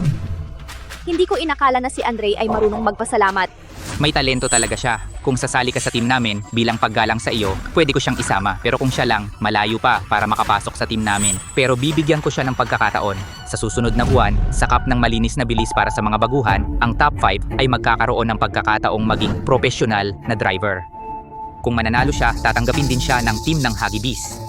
Hindi ko inakala na si Andre ay marunong magpasalamat. May talento talaga siya. Kung sasali ka sa team namin, bilang paggalang sa iyo, pwede ko siyang isama. Pero kung siya lang, malayo pa para makapasok sa team namin. Pero bibigyan ko siya ng pagkakataon. Sa susunod na buwan, sa cup ng malinis na bilis para sa mga baguhan, ang top 5 ay magkakaroon ng pagkakataong maging professional na driver. Kung mananalo siya, tatanggapin din siya ng team ng Hagibis.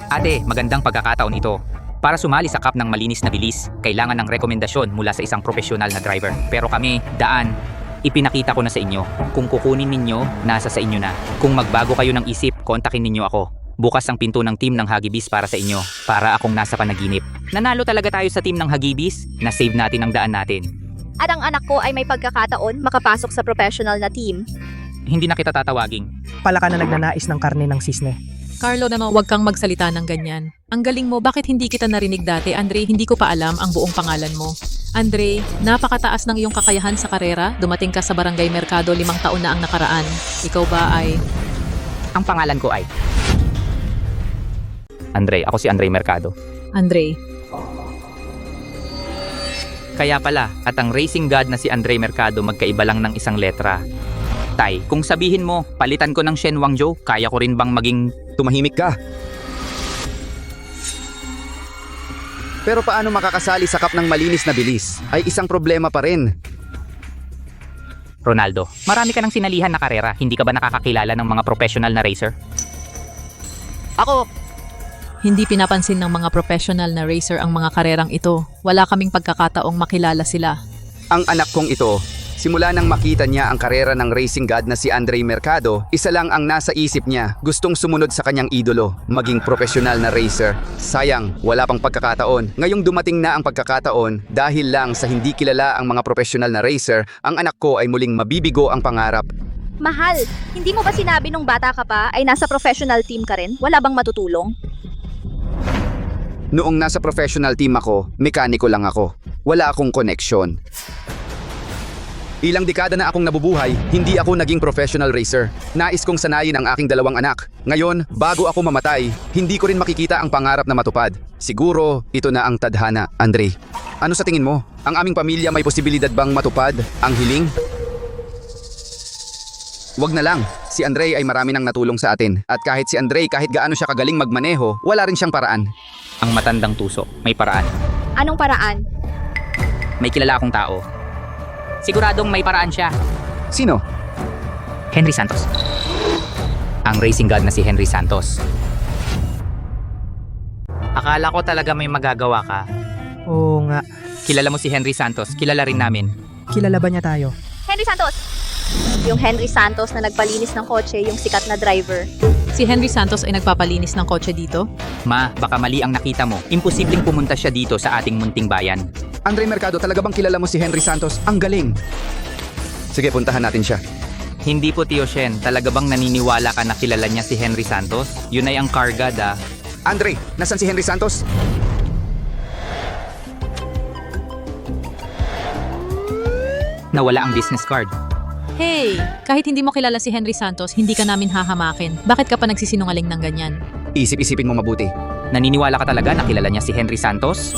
Ate, magandang pagkakataon ito. Para sumali sa cup ng malinis na bilis, kailangan ng rekomendasyon mula sa isang professional na driver. Pero kami, daan, ipinakita ko na sa inyo. Kung kukunin ninyo, nasa sa inyo na. Kung magbago kayo ng isip, kontakin ninyo ako. Bukas ang pinto ng team ng Hagibis para sa inyo, para akong nasa panaginip. Nanalo talaga tayo sa team ng Hagibis, na-save natin ang daan natin. At ang anak ko ay may pagkakataon makapasok sa professional na team. Hindi na kita tatawaging. Pala ka na nagnanais ng karne ng sisne. Carlo naman, huwag kang magsalita ng ganyan. Ang galing mo, bakit hindi kita narinig dati? Andre, hindi ko pa alam ang buong pangalan mo. Andre, napakataas ng iyong kakayahan sa karera. Dumating ka sa Barangay Mercado 5 taon na ang nakaraan. Ikaw ba ay... Ang pangalan ko ay... Andre, ako si Andre Mercado. Andre, Kaya pala, at ang racing god na si Andre Mercado magkaiba lang ng isang letra. Tay, kung sabihin mo, palitan ko ng Shen Wangzhou, kaya ko rin bang maging... Tumahimik ka. Pero paano makakasali sa cup ng malinis na bilis ay isang problema pa rin. Ronaldo, marami ka ng sinalihan na karera. Hindi ka ba nakakakilala ng mga professional na racer? Ako! hindi pinapansin ng mga professional na racer ang mga karerang ito. Wala kaming pagkakataong makilala sila. Ang anak kong ito, simula nang makita niya ang karera ng racing god na si Andre Mercado, isa lang ang nasa isip niya, gustong sumunod sa kanyang idolo, maging profesional na racer. Sayang, wala pang pagkakataon. Ngayong dumating na ang pagkakataon, dahil lang sa hindi kilala ang mga profesional na racer, ang anak ko ay muling mabibigo ang pangarap. Mahal, hindi mo ba sinabi nung bata ka pa ay nasa professional team ka rin? Wala bang matutulong? Noong nasa professional team ako, mekaniko lang ako. Wala akong koneksyon. Ilang dekada na akong nabubuhay, hindi ako naging professional racer. Nais kong sanayin ang aking 2 anak. Ngayon, bago ako mamatay, hindi ko rin makikita ang pangarap na matupad. Siguro, ito na ang tadhana, Andre. Ano sa tingin mo? Ang aming pamilya may posibilidad bang matupad ang hiling? Wag na lang. Si Andre ay marami nang natulong sa atin. At kahit si Andre, kahit gaano siya kagaling magmaneho, wala rin siyang paraan. Ang matandang tuso, may paraan. Anong paraan? May kilala akong tao. Siguradong may paraan siya. Sino? Henry Santos. Ang racing god na si Henry Santos. Akala ko talaga may magagawa ka. Oo nga. Kilala mo si Henry Santos, kilala rin namin. Kilala ba niya tayo? Henry Santos! Yung Henry Santos na nagpalinis ng kotse, yung sikat na driver. Si Henry Santos ay nagpapalinis ng kotse dito? Ma, baka mali ang nakita mo. Imposibleng pumunta siya dito sa ating munting bayan. Andre Mercado, talaga bang kilala mo si Henry Santos? Ang galing! Sige, puntahan natin siya. Hindi po, Tio Shen. Talaga bang naniniwala ka na kilala niya si Henry Santos? Yun ay ang car god, ah. Andre, nasan si Henry Santos? Nawala ang business card. Hey, kahit hindi mo kilala si Henry Santos, hindi ka namin hahamakin. Bakit ka pa nagsisinungaling ng ganyan? Isip-isipin mo mabuti. Naniniwala ka talaga na kilala niya si Henry Santos?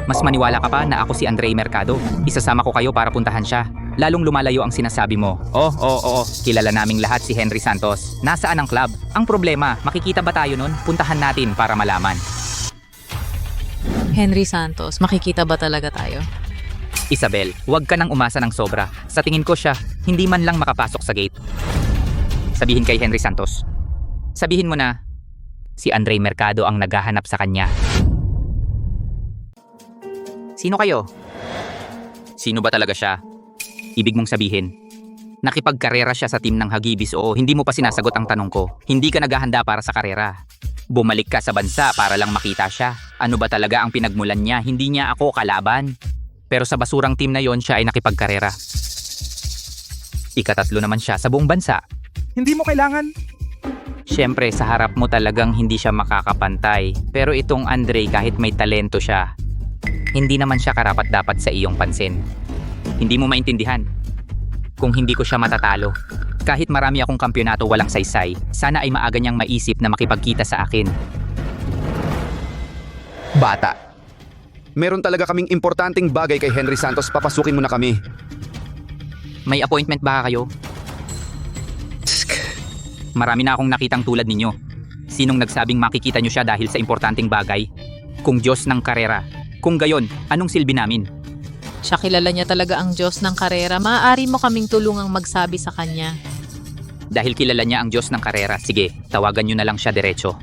Mas maniwala ka pa na ako si Andre Mercado. Isasama ko kayo para puntahan siya. Lalong lumalayo ang sinasabi mo. Oo. Kilala naming lahat si Henry Santos. Nasaan ang club? Ang problema, makikita ba tayo nun? Puntahan natin para malaman. Henry Santos, makikita ba talaga tayo? Isabel, huwag ka nang umasa ng sobra. Sa tingin ko siya, hindi man lang makapasok sa gate. Sabihin kay Henry Santos. Sabihin mo na, si Andre Mercado ang naghahanap sa kanya. Sino kayo? Sino ba talaga siya? Ibig mong sabihin, nakipagkarera siya sa team ng Hagibis o hindi mo pa sinasagot ang tanong ko? Hindi ka naghahanda para sa karera. Bumalik ka sa bansa para lang makita siya. Ano ba talaga ang pinagmulan niya? Hindi niya ako kalaban. Pero sa basurang team na yon siya ay nakipagkarera. Ikatatlo naman siya sa buong bansa. Hindi mo kailangan. Siyempre, sa harap mo talagang hindi siya makakapantay. Pero itong Andre, kahit may talento siya, hindi naman siya karapat-dapat sa iyong pansin. Hindi mo maintindihan. Kung hindi ko siya matatalo, kahit marami akong kampyonato walang saysay, sana ay maaga niyang maisip na makipagkita sa akin. Bata. Meron talaga kaming importanteng bagay kay Henry Santos. Papasukin mo na kami. May appointment ba kayo? Marami na akong nakitang tulad ninyo. Sinong nagsabing makikita nyo siya dahil sa importanteng bagay? Kung Diyos ng karera. Kung gayon, anong silbi namin? Siya kilala niya talaga ang Diyos ng karera. Maaari mo kaming tulungang magsabi sa kanya. Dahil kilala niya ang Diyos ng karera, sige, tawagan nyo na lang siya diretso.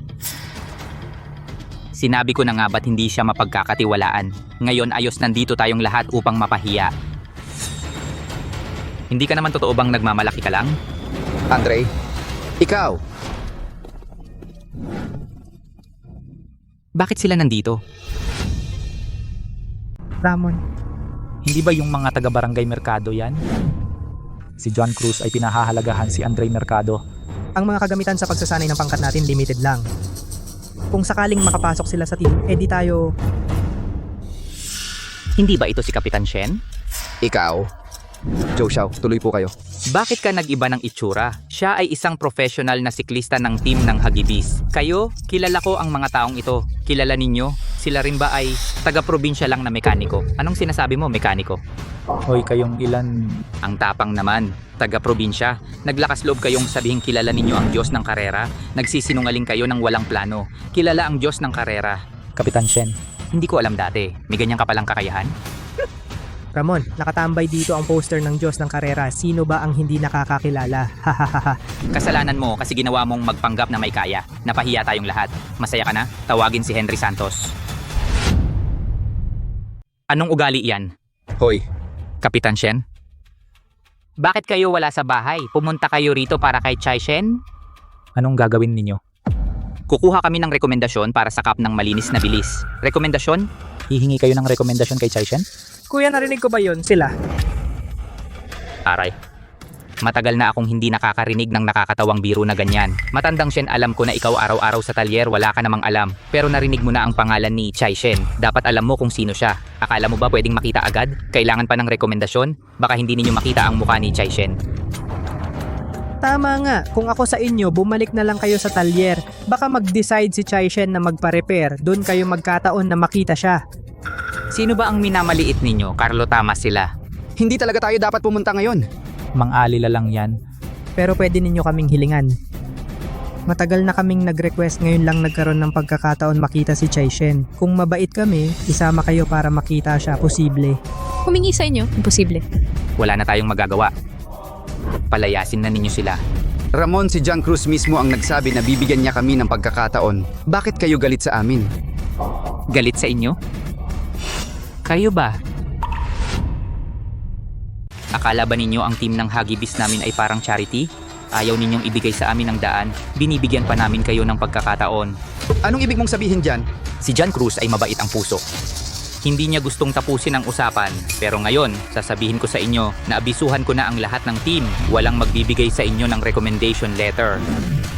Sinabi ko na nga ba't hindi siya mapagkakatiwalaan. Ngayon ayos nandito tayong lahat upang mapahiya. Hindi ka naman totoo bang nagmamalaki ka lang? Andre, ikaw. Bakit sila nandito? Ramon, Hindi ba yung mga taga-barangay Mercado yan? Si John Cruz ay pinahahalagahan si Andre Mercado. ang mga kagamitan sa pagsasanay ng pangkat natin limited lang. Kung sakaling makapasok sila sa team, edi tayo... Hindi ba ito si Kapitan Shen? Ikaw. Joe Xiao, tuloy po kayo. Bakit ka nag-iba ng itsura? Siya ay isang professional na siklista ng team ng Hagibis. Kayo, kilala ko ang mga taong ito. Kilala ninyo? Sila rin ba ay taga-probinsya lang na mekaniko? Anong sinasabi mo, mekaniko? Hoy, kayong ilan... Ang tapang naman, taga-probinsya. Naglakas loob kayong sabihing kilala ninyo ang Diyos ng karera. Nagsisinungaling kayo ng walang plano. Kilala ang Diyos ng karera. Kapitan Shen. Hindi ko alam dati. May ganyan ka palang kakayahan? Ramon, nakatambay dito ang poster ng Diyos ng karera. Sino ba ang hindi nakakakilala? Hahaha. Kasalanan mo kasi ginawa mong magpanggap na may kaya. Napahiya tayong lahat. Masaya ka na? Tawagin si Henry Santos. Anong ugali yan? Hoy. Kapitan Shen? Bakit kayo wala sa bahay? Pumunta kayo rito para kay Chai Shen? Anong gagawin ninyo? Kukuha kami ng rekomendasyon para sa cup ng malinis na bilis. Rekomendasyon? Hihingi kayo ng rekomendasyon kay Chai Shen? Kuya, narinig ko ba yun? Sila? Aray. Matagal na akong hindi nakakarinig ng nakakatawang biro na ganyan. Matandang Shen, alam ko na ikaw araw-araw sa talyer wala ka namang alam. Pero narinig mo na ang pangalan ni Chai Shen. Dapat alam mo kung sino siya. Akala mo ba pwedeng makita agad? Kailangan pa ng rekomendasyon? Baka hindi ninyo makita ang mukha ni Chai Shen. Tama nga, kung ako sa inyo, bumalik na lang kayo sa talyer. Baka mag-decide si Chai Shen na magpa-repair. Doon kayo magkataon na makita siya. Sino ba ang minamaliit ninyo? Carlo, tama sila. Hindi talaga tayo dapat pumunta ngayon. Mang-alila lang yan. Pero pwede ninyo kaming hilingan. Matagal na kaming nag-request, ngayon lang nagkaroon ng pagkakataon makita si Chai Shen. Kung mabait kami, isama kayo para makita siya, posible. Humingi sa inyo, imposible. Wala na tayong magagawa. Palayasin na ninyo sila. Ramon, si John Cruz mismo ang nagsabi na bibigyan niya kami ng pagkakataon. Bakit kayo galit sa amin? Galit sa inyo? Kayo ba? Akala ba ninyo ang team ng Hagibis namin ay parang charity? Ayaw ninyong ibigay sa amin ang daan, binibigyan pa namin kayo ng pagkakataon. Anong ibig mong sabihin dyan? Si John Cruz ay mabait ang puso. Hindi niya gustong tapusin ang usapan, pero ngayon, sasabihin ko sa inyo na abisuhan ko na ang lahat ng team. Walang magbibigay sa inyo ng recommendation letter.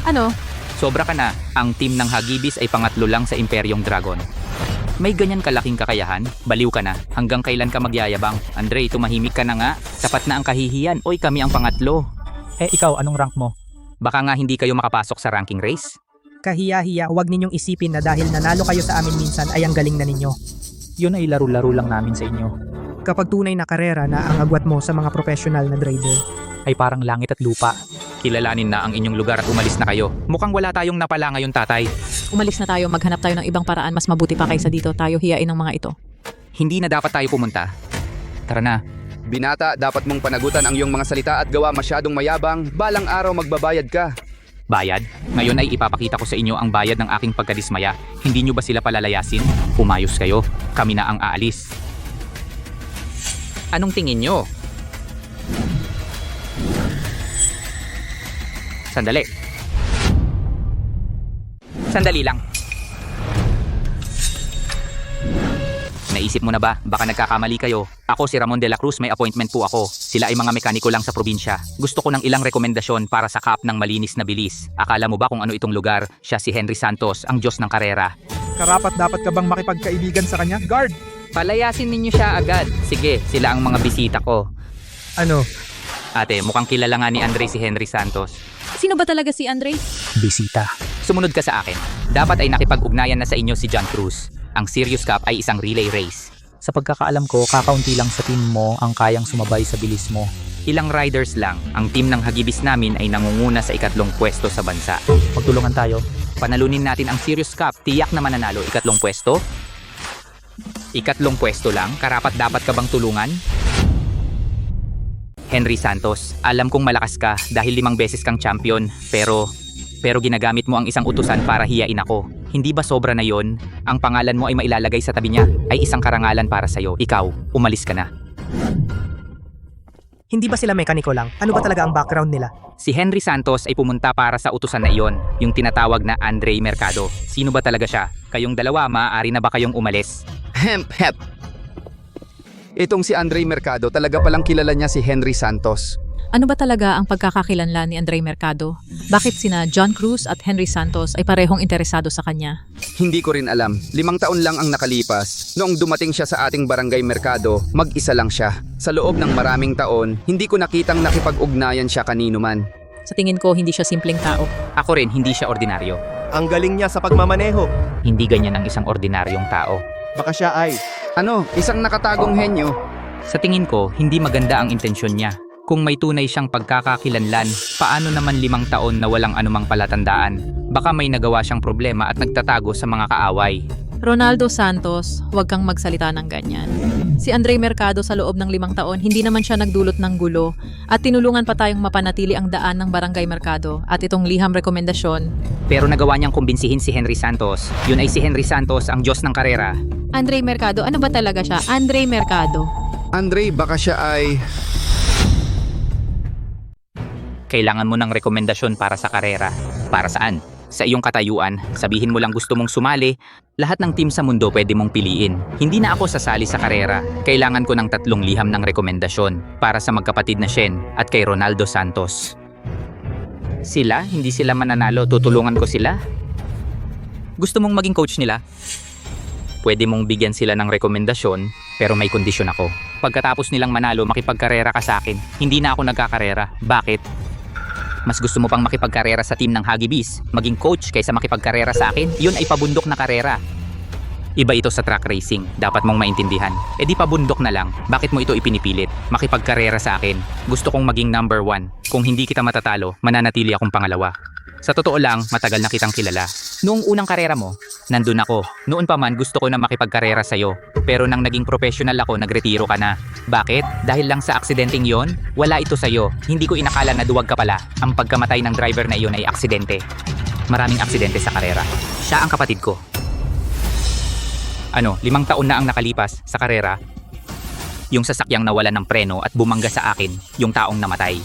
Ano? Sobra ka na, ang team ng Hagibis ay pangatlo lang sa Imperyong Dragon. May ganyan kalaking kakayahan? Baliw ka na. Hanggang kailan ka magyayabang? Andre, tumahimik ka na nga. Sapat na ang kahihiyan. Oy, kami ang pangatlo. Ikaw, anong rank mo? Baka nga hindi kayo makapasok sa ranking race? Kahiya-hiya, huwag ninyong isipin na dahil nanalo kayo sa amin minsan ay ang galing na ninyo. Yun ay laro-laro lang namin sa inyo. Kapag tunay na karera na ang agwat mo sa mga professional na driver, Ay parang langit at lupa. Kilalanin na ang inyong lugar at umalis na kayo. Mukhang wala tayong napala ngayon, tatay. Umalis na tayo, maghanap tayo ng ibang paraan. Mas mabuti pa kaysa dito tayo hiyain ng mga ito. Hindi na dapat tayo pumunta. Tara na. Binata, dapat mong panagutan ang iyong mga salita at gawa masyadong mayabang. Balang araw magbabayad ka. Bayad? Ngayon ay ipapakita ko sa inyo ang bayad ng aking pagkadismaya. Hindi nyo ba sila palalayasin? Umayos kayo. Kami na ang aalis. Anong tingin nyo? Sandali. Sandali lang. Naisip mo na ba? Baka nagkakamali kayo. Ako si Ramon de la Cruz, may appointment po ako. Sila ay mga mekaniko lang sa probinsya. Gusto ko ng ilang rekomendasyon para sa cup ng malinis na bilis. Akala mo ba kung ano itong lugar? Siya si Henry Santos, ang Diyos ng karera. Karapat dapat ka bang makipagkaibigan sa kanya? Guard! Palayasin ninyo siya agad. Sige, sila ang mga bisita ko. Ano? Ate, mukhang kilala nga ni Andre si Henry Santos. Sino ba talaga si Andre? Bisita. Sumunod ka sa akin. Dapat ay nakipag-ugnayan na sa inyo si John Cruz. Ang Serious Cup ay isang relay race. Sa pagkakaalam ko, kakaunti lang sa team mo ang kayang sumabay sa bilis mo. Ilang riders lang. Ang team ng Hagibis namin ay nangunguna sa ikatlong pwesto sa bansa. Magtulungan tayo. Panalunin natin ang Serious Cup. Tiyak na mananalo. Ikatlong pwesto? Ikatlong pwesto lang? Karapat dapat ka bang tulungan? Henry Santos, alam kong malakas ka dahil 5 beses kang champion, pero ginagamit mo ang isang utusan para hiyain ako. Hindi ba sobra na yon? Ang pangalan mo ay mailalagay sa tabi niya, ay isang karangalan para sa'yo. Ikaw, umalis ka na. Hindi ba sila mekaniko lang? Ano ba talaga ang background nila? Si Henry Santos ay pumunta para sa utusan na iyon, yung tinatawag na Andre Mercado. Sino ba talaga siya? Kayong dalawa, maaari na ba kayong umalis? Hep. Itong si Andre Mercado, talaga palang kilala niya si Henry Santos. Ano ba talaga ang pagkakakilanlan ni Andre Mercado? Bakit sina John Cruz at Henry Santos ay parehong interesado sa kanya? Hindi ko rin alam. 5 taon lang ang nakalipas. Noong dumating siya sa ating barangay Mercado, mag-isa lang siya. Sa loob ng maraming taon, hindi ko nakitang nakipag-ugnayan siya kanino man. Sa tingin ko, hindi siya simpleng tao. Ako rin, hindi siya ordinaryo. Ang galing niya sa pagmamaneho. Hindi ganyan ang isang ordinaryong tao. Baka siya ay... Isang nakatagong henyo. Sa tingin ko, hindi maganda ang intensyon niya. Kung may tunay siyang pagkakakilanlan, paano naman 5 taon na walang anumang palatandaan? Baka may nagawa siyang problema at nagtatago sa mga kaaway. Ronaldo Santos, huwag kang magsalita ng ganyan. Si Andre Mercado sa loob ng 5 taon, hindi naman siya nagdulot ng gulo at tinulungan pa tayong mapanatili ang daan ng Barangay Mercado at itong liham rekomendasyon. Pero nagawa niyang kumbinsihin si Henry Santos. Yun ay si Henry Santos, ang Diyos ng karera. Andre Mercado, ano ba talaga siya? Andre Mercado. Andre, baka siya ay... Kailangan mo ng rekomendasyon para sa karera. Para saan? Sa iyong katayuan, sabihin mo lang gusto mong sumali, lahat ng team sa mundo pwede mong piliin. Hindi na ako sasali sa karera. Kailangan ko ng 3 liham ng rekomendasyon para sa magkapatid na Shen at kay Ronaldo Santos. Sila? Hindi sila mananalo. Tutulungan ko sila? Gusto mong maging coach nila? Pwede mong bigyan sila ng rekomendasyon, pero may kondisyon ako. Pagkatapos nilang manalo, makipagkarera ka sa akin. Hindi na ako nagkakarera. Bakit? Mas gusto mo pang makipagkarera sa team ng Hagibis, maging coach kaysa makipagkarera sa akin? Yun ay pabundok na karera. Iba ito sa track racing, dapat mong maintindihan. E di pabundok na lang, bakit mo ito ipinipilit? Makipagkarera sa akin. Gusto kong maging number 1. Kung hindi kita matatalo, mananatili akong pangalawa. Sa totoo lang, matagal na kitang kilala. Noong unang karera mo, nandun ako. Noon pa man gusto ko na makipagkarera sa'yo. Pero nang naging professional ako, nagretiro ka na. Bakit? Dahil lang sa aksidenteng yon? Wala ito sa'yo. Hindi ko inakala na duwag ka pala. Ang pagkamatay ng driver na iyon ay aksidente. Maraming aksidente sa karera. Siya ang kapatid ko. 5 taon na ang nakalipas sa karera. Yung sasakyang nawala ng preno at bumangga sa akin, yung taong namatay.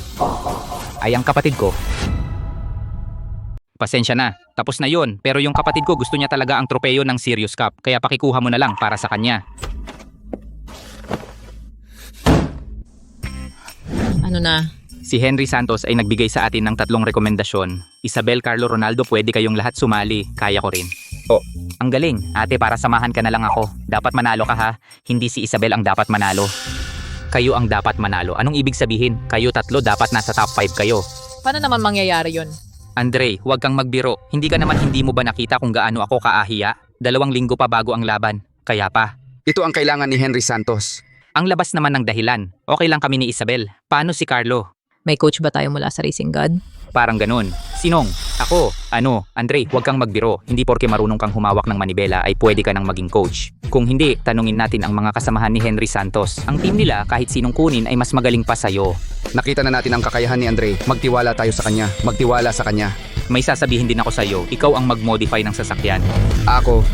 Ay ang kapatid ko. Pasensya na, tapos na yon. Pero yung kapatid ko gusto niya talaga ang tropeyo ng Sirius Cup, kaya pakikuha mo na lang para sa kanya. Ano na? Si Henry Santos ay nagbigay sa atin ng 3 rekomendasyon. Isabel, Carlo, Ronaldo, pwede kayong lahat sumali. Kaya ko rin. Oh, ang galing. Ate, para samahan ka na lang ako. Dapat manalo ka ha. Hindi si Isabel ang dapat manalo. Kayo ang dapat manalo. Anong ibig sabihin? Kayo 3 dapat nasa top 5 kayo. Paano naman mangyayari yun? Andre, huwag kang magbiro. Hindi mo ba nakita kung gaano ako kaahiya? 2 linggo pa bago ang laban. Kaya pa. Ito ang kailangan ni Henry Santos. Ang labas naman ng dahilan. Okay lang kami ni Isabel. Paano si Carlo? May coach ba tayo mula sa Racing God? Parang ganun. Sinong? Ako. Andre, huwag kang magbiro. Hindi porke marunong kang humawak ng manibela ay pwede ka nang maging coach. Kung hindi, tanungin natin ang mga kasamahan ni Henry Santos. Ang team nila, kahit sinong kunin ay mas magaling pa sa'yo. Nakita na natin ang kakayahan ni Andre. Magtiwala tayo sa kanya. Magtiwala sa kanya. May sasabihin din ako sa'yo. Ikaw ang mag-modify ng sasakyan. Ako.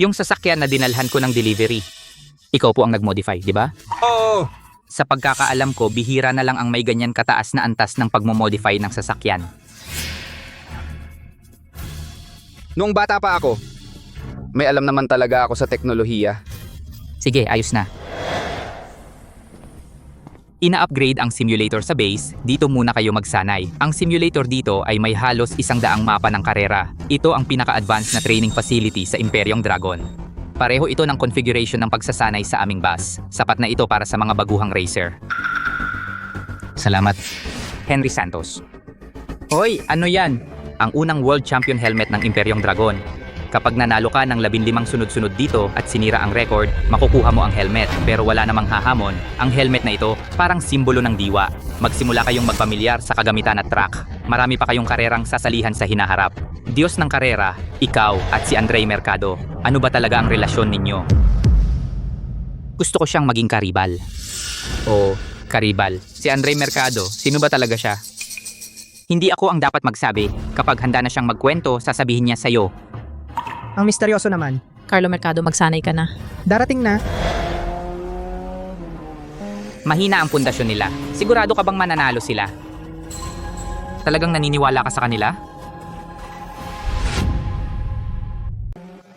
Yung sasakyan na dinalhan ko ng delivery. Ikaw po ang nag-modify, di ba? Oo! Sa pagkakaalam ko, bihira na lang ang may ganyan kataas na antas ng pagmomodify ng sasakyan. Noong bata pa ako, may alam naman talaga ako sa teknolohiya. Sige, ayos na. Ina-upgrade ang simulator sa base, dito muna kayo magsanay. Ang simulator dito ay may halos 100 mapa ng karera. Ito ang pinaka-advanced na training facility sa Imperyong Dragon. Pareho ito ng configuration ng pagsasanay sa aming bus. Sapat na ito para sa mga baguhang racer. Salamat. Henry Santos. Hoy, ano yan? Ang unang world champion helmet ng Imperyong Dragon. Kapag nanalo ka ng 15 sunod-sunod dito at sinira ang record, makukuha mo ang helmet. Pero wala namang hahamon. Ang helmet na ito, parang simbolo ng diwa. Magsimula kayong magpamilyar sa kagamitan at track. Marami pa kayong karerang sasalihan sa hinaharap. Diyos ng karera, ikaw at si Andre Mercado. Ano ba talaga ang relasyon ninyo? Gusto ko siyang maging karibal. O, karibal. Si Andre Mercado, sino ba talaga siya? Hindi ako ang dapat magsabi. Kapag handa na siyang magkwento, sasabihin niya sa'yo. Ang misteryoso naman. Carlo Mercado, magsanay ka na. Darating na. Mahina ang pundasyon nila. Sigurado ka bang mananalo sila? Talagang naniniwala ka sa kanila?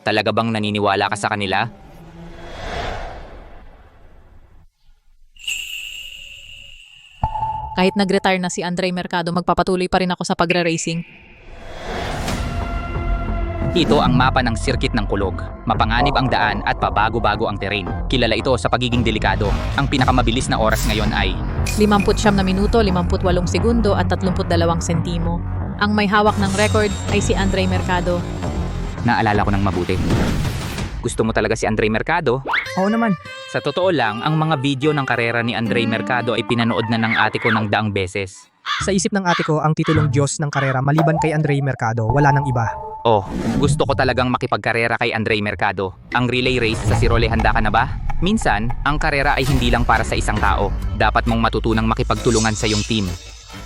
Talaga bang naniniwala ka sa kanila? Kahit nag-retire na si Andre Mercado, magpapatuloy pa rin ako sa pagre-racing. Ito ang mapa ng sirkit ng kulog. Mapanganib ang daan at pabago-bago ang terrain. Kilala ito sa pagiging delikado. Ang pinakamabilis na oras ngayon ay 59 na minuto, 58 segundo at 32 sentimo. Ang may hawak ng record ay si Andre Mercado. Naalala ko ng mabuti. Gusto mo talaga si Andre Mercado? Oo naman. Sa totoo lang, ang mga video ng karera ni Andre Mercado ay pinanood na ng ate ko ng daang beses. Sa isip ng ate ko, ang titulong Diyos ng karera maliban kay Andre Mercado, wala nang iba. Oh, gusto ko talagang makipagkarera kay Andre Mercado. Ang relay race sa Sirole, handa ka na ba? Minsan, ang karera ay hindi lang para sa isang tao. Dapat mong matutunang makipagtulungan sa iyong team.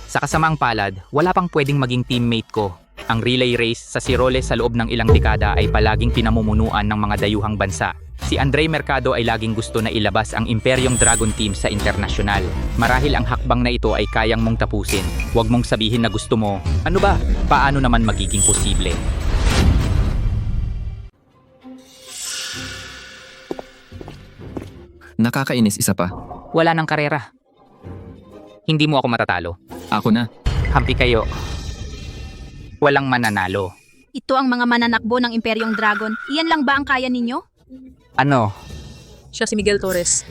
Sa kasamaang palad, wala pang pwedeng maging teammate ko. Ang relay race sa Sirole sa loob ng ilang dekada ay palaging pinamumunuan ng mga dayuhang bansa. Si Andre Mercado ay laging gusto na ilabas ang Imperyong Dragon Team sa internasyonal. Marahil ang hakbang na ito ay kayang mong tapusin. Huwag mong sabihin na gusto mo. Ano ba? Paano naman magiging posible? Nakakainis isa pa. Wala nang karera. Hindi mo ako matatalo. Ako na. Hampi kayo. Walang mananalo. Ito ang mga mananakbo ng Imperyong Dragon. Iyan lang ba ang kaya ninyo? Ano? Siya si Miguel Torres.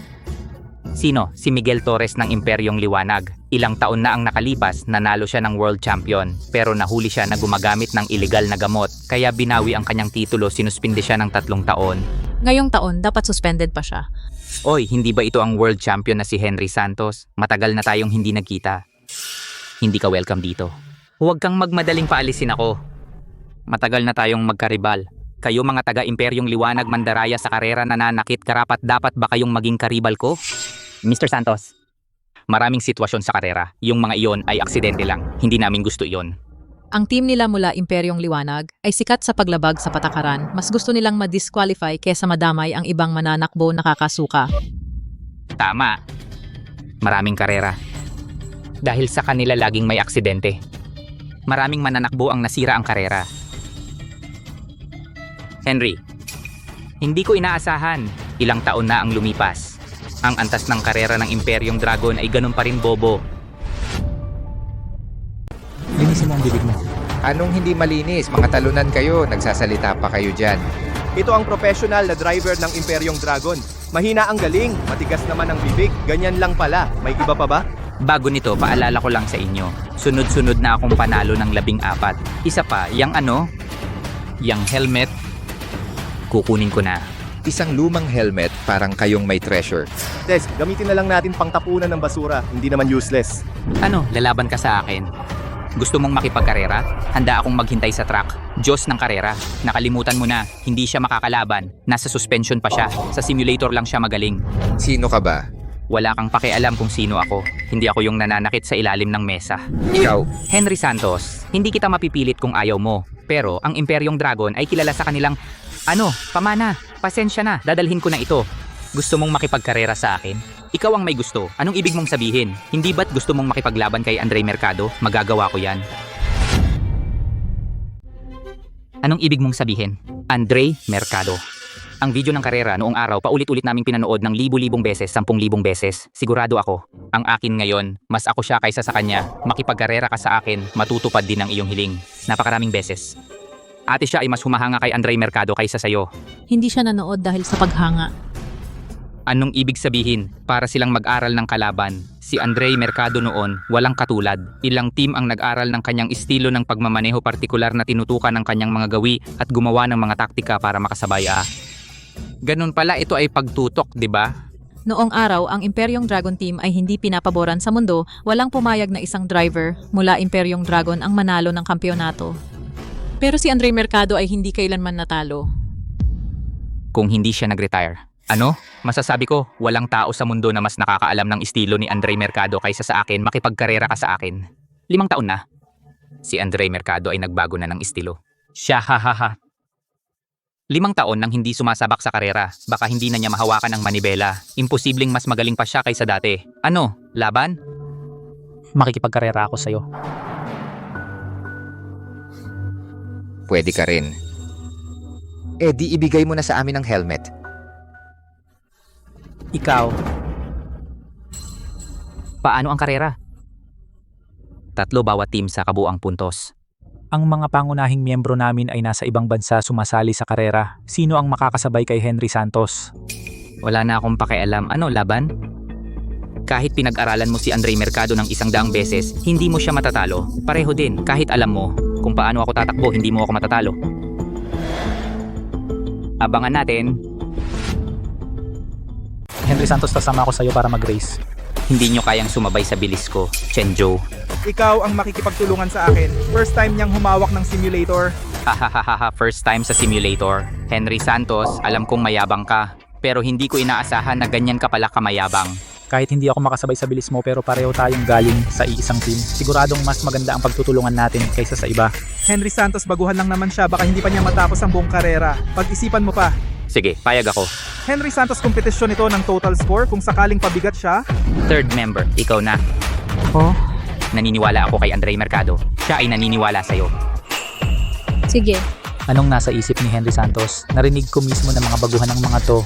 Sino? Si Miguel Torres ng Imperyong Liwanag. Ilang taon na ang nakalipas, nanalo siya ng world champion. Pero nahuli siya na gumagamit ng illegal na gamot. Kaya binawi ang kanyang titulo, sinuspinde siya ng 3 taon. Ngayong taon, dapat suspended pa siya. Oy, hindi ba ito ang world champion na si Henry Santos? Matagal na tayong hindi nagkita. Hindi ka welcome dito. Huwag kang magmadaling paalisin ako. Matagal na tayong magkaribal. Kayo mga taga-Imperyong Liwanag mandaraya sa karera nananakit, karapat dapat ba kayong maging karibal ko? Mr. Santos, maraming sitwasyon sa karera. Yung mga iyon ay aksidente lang. Hindi namin gusto iyon. Ang team nila mula Imperyong Liwanag ay sikat sa paglabag sa patakaran. Mas gusto nilang ma-disqualify kesa madamay ang ibang mananakbo nakakasuka. Tama. Maraming karera. Dahil sa kanila laging may aksidente. Maraming mananakbo ang nasira ang karera. Henry, hindi ko inaasahan. Ilang taon na ang lumipas. Ang antas ng karera ng Imperyong Dragon ay ganun pa rin bobo. Linisin mo ang bibig mo. Anong hindi malinis? Mga talunan kayo, nagsasalita pa kayo dyan. Ito ang professional na driver ng Imperyong Dragon. Mahina ang galing, matigas naman ang bibig. Ganyan lang pala. May iba pa ba? Bago nito, paalala ko lang sa inyo. Sunod-sunod na akong panalo ng 14. Isa pa, yang helmet, kukunin ko na. Isang lumang helmet, parang kayong may treasure. Des, gamitin na lang natin pangtapunan ng basura. Hindi naman useless. Ano, lalaban ka sa akin? Gusto mong makipagkarera? Handa akong maghintay sa track. Diyos ng karera. Nakalimutan mo na, hindi siya makakalaban. Nasa suspension pa siya. Sa simulator lang siya magaling. Sino ka ba? Wala kang pakialam kung sino ako. Hindi ako yung nananakit sa ilalim ng mesa. Ikaw? Henry Santos, hindi kita mapipilit kung ayaw mo. Pero ang Imperyong Dragon ay kilala sa kanilang, pamana, pasensya na, dadalhin ko na ito. Gusto mong makipagkarera sa akin? Ikaw ang may gusto. Anong ibig mong sabihin? Hindi ba't gusto mong makipaglaban kay Andre Mercado? Magagawa ko yan. Anong ibig mong sabihin? Andre Mercado. Ang video ng karera noong araw paulit-ulit naming pinanood ng libu-libong beses, 10,000 beses. Sigurado ako. Ang akin ngayon, mas ako siya kaysa sa kanya. Makipagkarera ka sa akin, matutupad din ang iyong hiling. Napakaraming beses. Ate siya ay mas humahanga kay Andre Mercado kaysa sayo. Hindi siya nanood dahil sa paghanga. Anong ibig sabihin? Para silang mag-aral ng kalaban. Si Andre Mercado noon, walang katulad. Ilang team ang nag-aral ng kanyang estilo ng pagmamaneho partikular na tinutukan ng kanyang mga gawi at gumawa ng mga taktika para makasabay. Ganun pala, ito ay pagtutok, di ba? Noong araw, ang Imperyong Dragon Team ay hindi pinapaboran sa mundo, walang pumayag na isang driver mula Imperyong Dragon ang manalo ng kampeonato. Pero si Andre Mercado ay hindi kailanman natalo. Kung hindi siya nag-retire. Masasabi ko, walang tao sa mundo na mas nakakaalam ng estilo ni Andre Mercado kaysa sa akin. Makipagkarera ka sa akin. 5 taon na. Si Andre Mercado ay nagbago na ng estilo. Siya 5 taon nang hindi sumasabak sa karera. Baka hindi na niya mahawakan ang manibela. Imposibleng mas magaling pa siya kaysa dati. Laban? Makikipagkarera ako sa'yo. Pwede ka rin. Di ibigay mo na sa amin ang helmet. Ikaw. Paano ang karera? 3 bawat team sa kabuang puntos. Ang mga pangunahing miyembro namin ay nasa ibang bansa sumasali sa karera. Sino ang makakasabay kay Henry Santos? Wala na akong pakialam. Laban? Kahit pinag-aralan mo si Andre Mercado ng 100 beses, hindi mo siya matatalo. Pareho din, kahit alam mo kung paano ako tatakbo, hindi mo ako matatalo. Abangan natin. Henry Santos, kasama ako sa'yo para mag-race. Hindi nyo kayang sumabay sa bilis ko, Chenjo. Ikaw ang makikipagtulungan sa akin. First time niyang humawak ng simulator. Hahaha, first time sa simulator. Henry Santos, alam kong mayabang ka. Pero hindi ko inaasahan na ganyan ka pala kamayabang. Kahit hindi ako makasabay sa bilis mo pero pareho tayong galing sa iisang team. Siguradong mas maganda ang pagtutulungan natin kaysa sa iba. Henry Santos, baguhan lang naman siya. Baka hindi pa niya matapos ang buong karera. Pag-isipan mo pa. Sige, payag ako. Henry Santos, kompetisyon ito ng total score kung sakaling pabigat siya. 3rd member, ikaw na. Naniniwala ako kay Andre Mercado. Siya ay naniniwala sa'yo. Sige. Anong nasa isip ni Henry Santos? Narinig ko mismo ng mga baguhan ng mga to.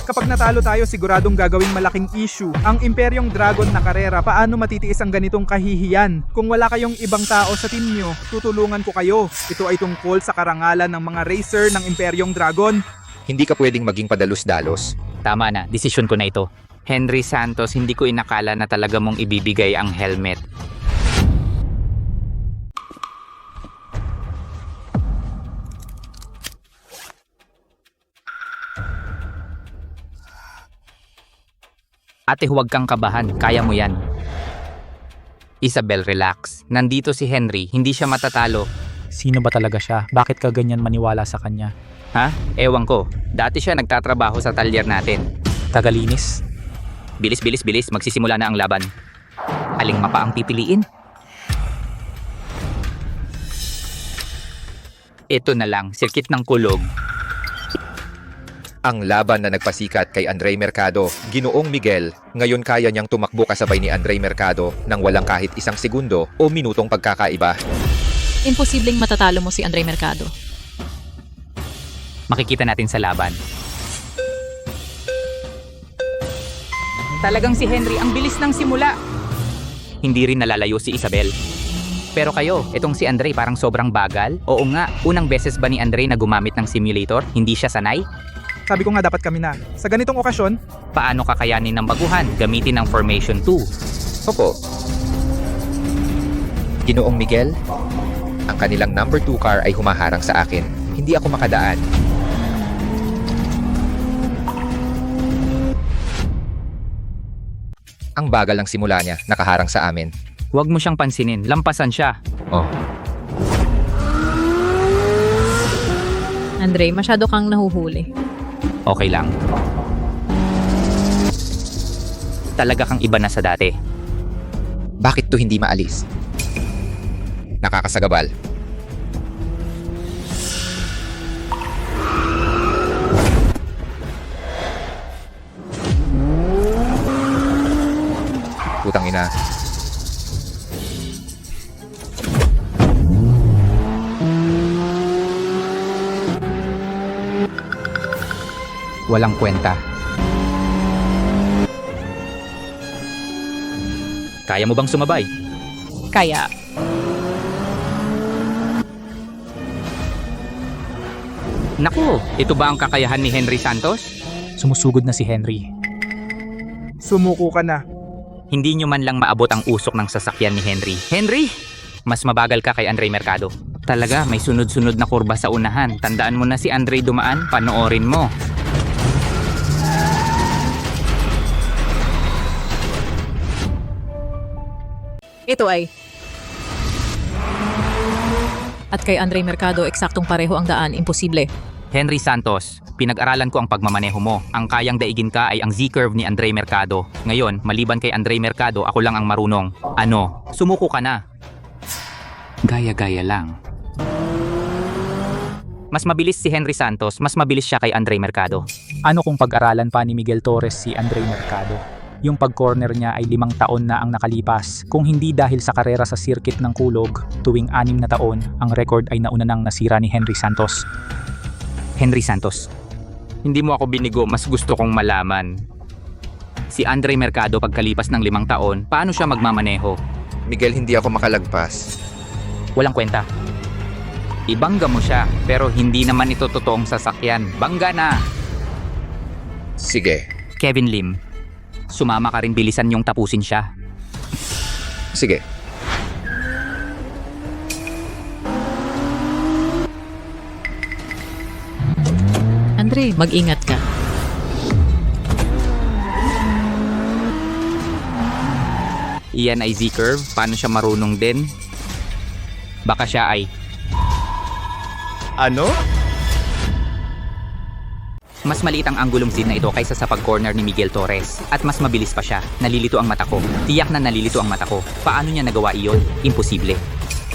Kapag natalo tayo, siguradong gagawing malaking issue. Ang Imperyong Dragon na karera, paano matitiis ang ganitong kahihiyan? Kung wala kayong ibang tao sa team nyo, tutulungan ko kayo. Ito ay tungkol sa karangalan ng mga racer ng Imperyong Dragon. Hindi ka pwedeng maging padalos-dalos. Tama na, desisyon ko na ito. Henry Santos, hindi ko inakala na talaga mong ibibigay ang helmet. Ate, huwag kang kabahan. Kaya mo yan. Isabel, relax. Nandito si Henry. Hindi siya matatalo. Sino ba talaga siya? Bakit ka ganyan maniwala sa kanya? Ewan ko. Dati siya nagtatrabaho sa talyer natin. Tagalinis? Bilis, bilis, bilis. Magsisimula na ang laban. Aling mapa ang pipiliin? Ito na lang, sirkit ng kulog. Ang laban na nagpasikat kay Andre Mercado, Ginoong Miguel, ngayon kaya niyang tumakbo kasabay ni Andre Mercado nang walang kahit isang segundo o minutong pagkakaiba. Imposibleng matatalo mo si Andre Mercado. Makikita natin sa laban. Talagang si Henry ang bilis ng simula. Hindi rin nalalayo si Isabel. Pero kayo, itong si Andre parang sobrang bagal? Oo nga, unang beses ba ni Andre na gumamit ng simulator? Hindi siya sanay? Sabi ko nga dapat kami na. Sa ganitong okasyon, Paano kakayanin ng baguhan? Gamitin ng Formation 2. Opo. Ginoong Miguel, ang kanilang number 2 car ay humaharang sa akin. Hindi ako makadaan. Ang bagal ng simula niya, nakaharang sa amin. Huwag mo siyang pansinin, lampasan siya. Oh, Andre, masyado kang nahuhuli. Okay lang. Talaga kang iba na sa dati. bakit to hindi maalis? Nakakasagabal. Putang ina. Walang kwenta. Kaya mo bang sumabay? Kaya. Naku, ito ba ang kakayahan ni Henry Santos? Sumusugod na si Henry. Sumuko ka na. Hindi nyo man lang maabot ang usok ng sasakyan ni Henry. Henry! Mas mabagal ka kay Andre Mercado. Talaga, may sunod-sunod na kurba sa unahan. Tandaan mo na si Andre dumaan, panoorin mo. Ito ay. At kay Andre Mercado, eksaktong pareho ang daan, imposible. Henry Santos, pinag-aralan ko ang pagmamaneho mo. Ang kayang daigin ka ay ang Z-curve ni Andre Mercado. Ngayon, maliban kay Andre Mercado, ako lang ang marunong. Ano? Sumuko ka na. Gaya-gaya lang. Mas mabilis si Henry Santos, mas mabilis siya kay Andre Mercado. Ano kung pag-aralan pa ni Miguel Torres si Andre Mercado? Yung pag-corner niya ay 5 taon na ang nakalipas. Kung hindi dahil sa karera sa circuit ng Kulog, tuwing 6 na taon, ang record ay nauna nang nasira ni Henry Santos. Henry Santos, hindi mo ako binigo, mas gusto kong malaman. Si Andre Mercado pagkalipas ng 5 taon, paano siya magmamaneho? Miguel, hindi ako makalagpas. Walang kwenta. Ibangga mo siya, pero hindi naman ito totoong sasakyan. Bangga na! Sige. Kevin Lim, sumama ka rin, bilisan yung tapusin siya. Sige. Andre, mag-ingat ka. Iyan ay Z-curve, paano siya marunong din? Baka siya ay... Ano? Mas maliit ang anggulong Z na ito kaysa sa pag-corner ni Miguel Torres. At mas mabilis pa siya. Nalilito ang mata ko. Tiyak na nalilito ang mata ko. Paano niya nagawa iyon? Imposible.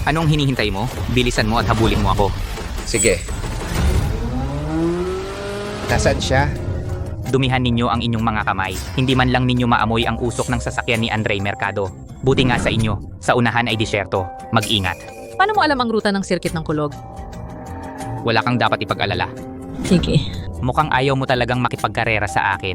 Anong hinihintay mo? Bilisan mo at habulin mo ako. Sige. Nasaan siya? Dumihan ninyo ang inyong mga kamay. Hindi man lang ninyo maamoy ang usok ng sasakyan ni Andre Mercado. Buti nga sa inyo. Sa unahan ay disyerto. Mag-ingat. Paano mo alam ang ruta ng circuit ng Kulog? Wala kang dapat ipag-alala. Sige. Mukhang ayaw mo talagang makipagkarera sa akin.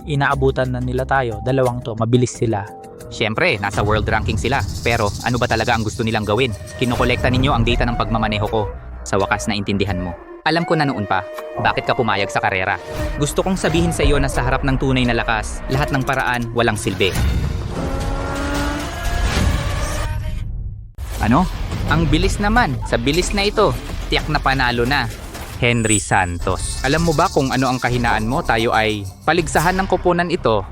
Inaabutan na nila tayo, 2 to, mabilis sila. Siyempre, nasa world ranking sila. Pero ano ba talaga ang gusto nilang gawin? Kinokolekta ninyo ang data ng pagmamaneho ko. Sa wakas na intindihan mo. Alam ko na noon pa, bakit ka pumayag sa karera. Gusto kong sabihin sa iyo na sa harap ng tunay na lakas, lahat ng paraan walang silbi. Ano? Ang bilis naman. Sa bilis na ito, tiyak na panalo na. Henry Santos. Alam mo ba kung ano ang kahinaan mo? Tayo ay paligsahan ng koponan ito.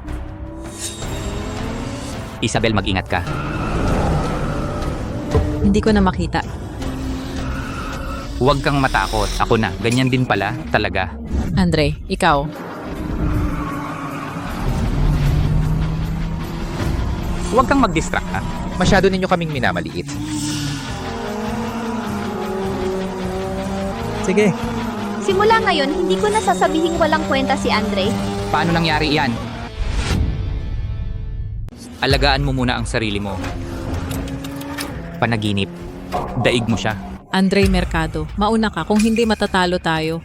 Isabel, mag-ingat ka. Hindi ko na makita. Huwag kang matakot. Ako na. Ganyan din pala. Talaga. Andre, ikaw. Huwag kang mag-distract ha. Masyado ninyo kaming minamaliit. Sige. Simula ngayon, hindi ko na sasabihing walang kwenta si Andre. Paano nangyari iyan? Alagaan mo muna ang sarili mo. Panaginip. Daig mo siya. Andre Mercado, mauna ka kung hindi matatalo tayo.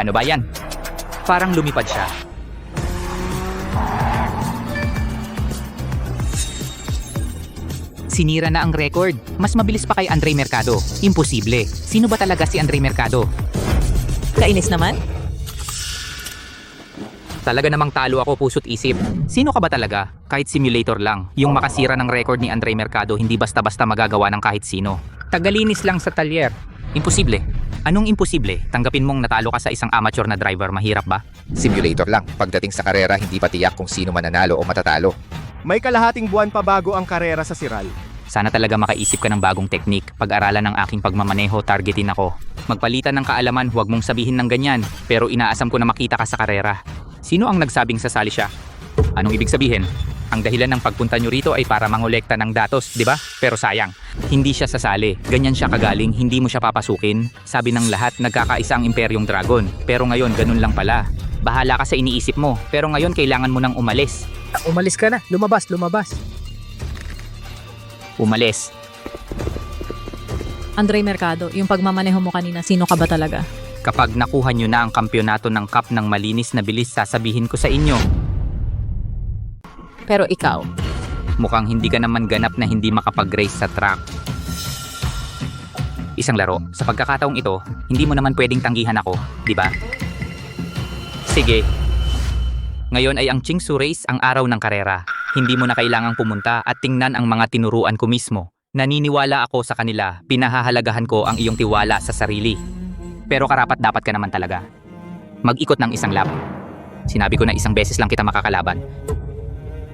Ano ba yan? Parang lumipad siya. Sinira na ang record. Mas mabilis pa kay Andre Mercado. Imposible. Sino ba talaga si Andre Mercado? Kainis naman? Talaga namang talo ako puso't isip. Sino ka ba talaga? Kahit simulator lang. Yung makasira ng record ni Andre Mercado hindi basta-basta magagawa ng kahit sino. Tagalinis lang sa talyer. Imposible. Anong imposible? Tanggapin mong natalo ka sa isang amateur na driver, mahirap ba? Simulator lang. Pagdating sa karera, hindi pa tiyak kung sino mananalo o matatalo. May kalahating buwan pa bago ang karera sa Siral. Sana talaga makaisip ka ng bagong teknik. Pag-aralan ng aking pagmamaneho, targetin ako. Magpalitan ng kaalaman, huwag mong sabihin ng ganyan. Pero inaasam ko na makita ka sa karera. Sino ang nagsabing sasali siya? Anong ibig sabihin? Ang dahilan ng pagpunta nyo rito ay para mangolekta ng datos, di ba? Pero sayang, hindi siya sasali. Ganyan siya kagaling, hindi mo siya papasukin. Sabi ng lahat, nagkakaisa ang Imperyong Dragon. Pero ngayon, ganun lang pala. Bahala ka sa iniisip mo, pero ngayon kailangan mo nang umalis. Umalis ka na. Lumabas. Umalis. Andre Mercado, yung pagmamaneho mo kanina, sino ka ba talaga? Kapag nakuha nyo na ang kampyonato ng cup ng malinis na bilis, sasabihin ko sa inyo. Pero ikaw, Mukhang hindi ka naman ganap na hindi makapag-race sa track. Isang laro. Sa pagkakataong ito, hindi mo naman pwedeng tanggihan ako, di ba? Sige. Ngayon ay ang Chingsu Race ang araw ng karera. Hindi mo na kailangang pumunta at tingnan ang mga tinuruan ko mismo. Naniniwala ako sa kanila, pinahahalagahan ko ang iyong tiwala sa sarili. Pero karapat-dapat ka naman talaga. Mag-ikot ng isang lap. Sinabi ko na isang beses lang kita makakalaban.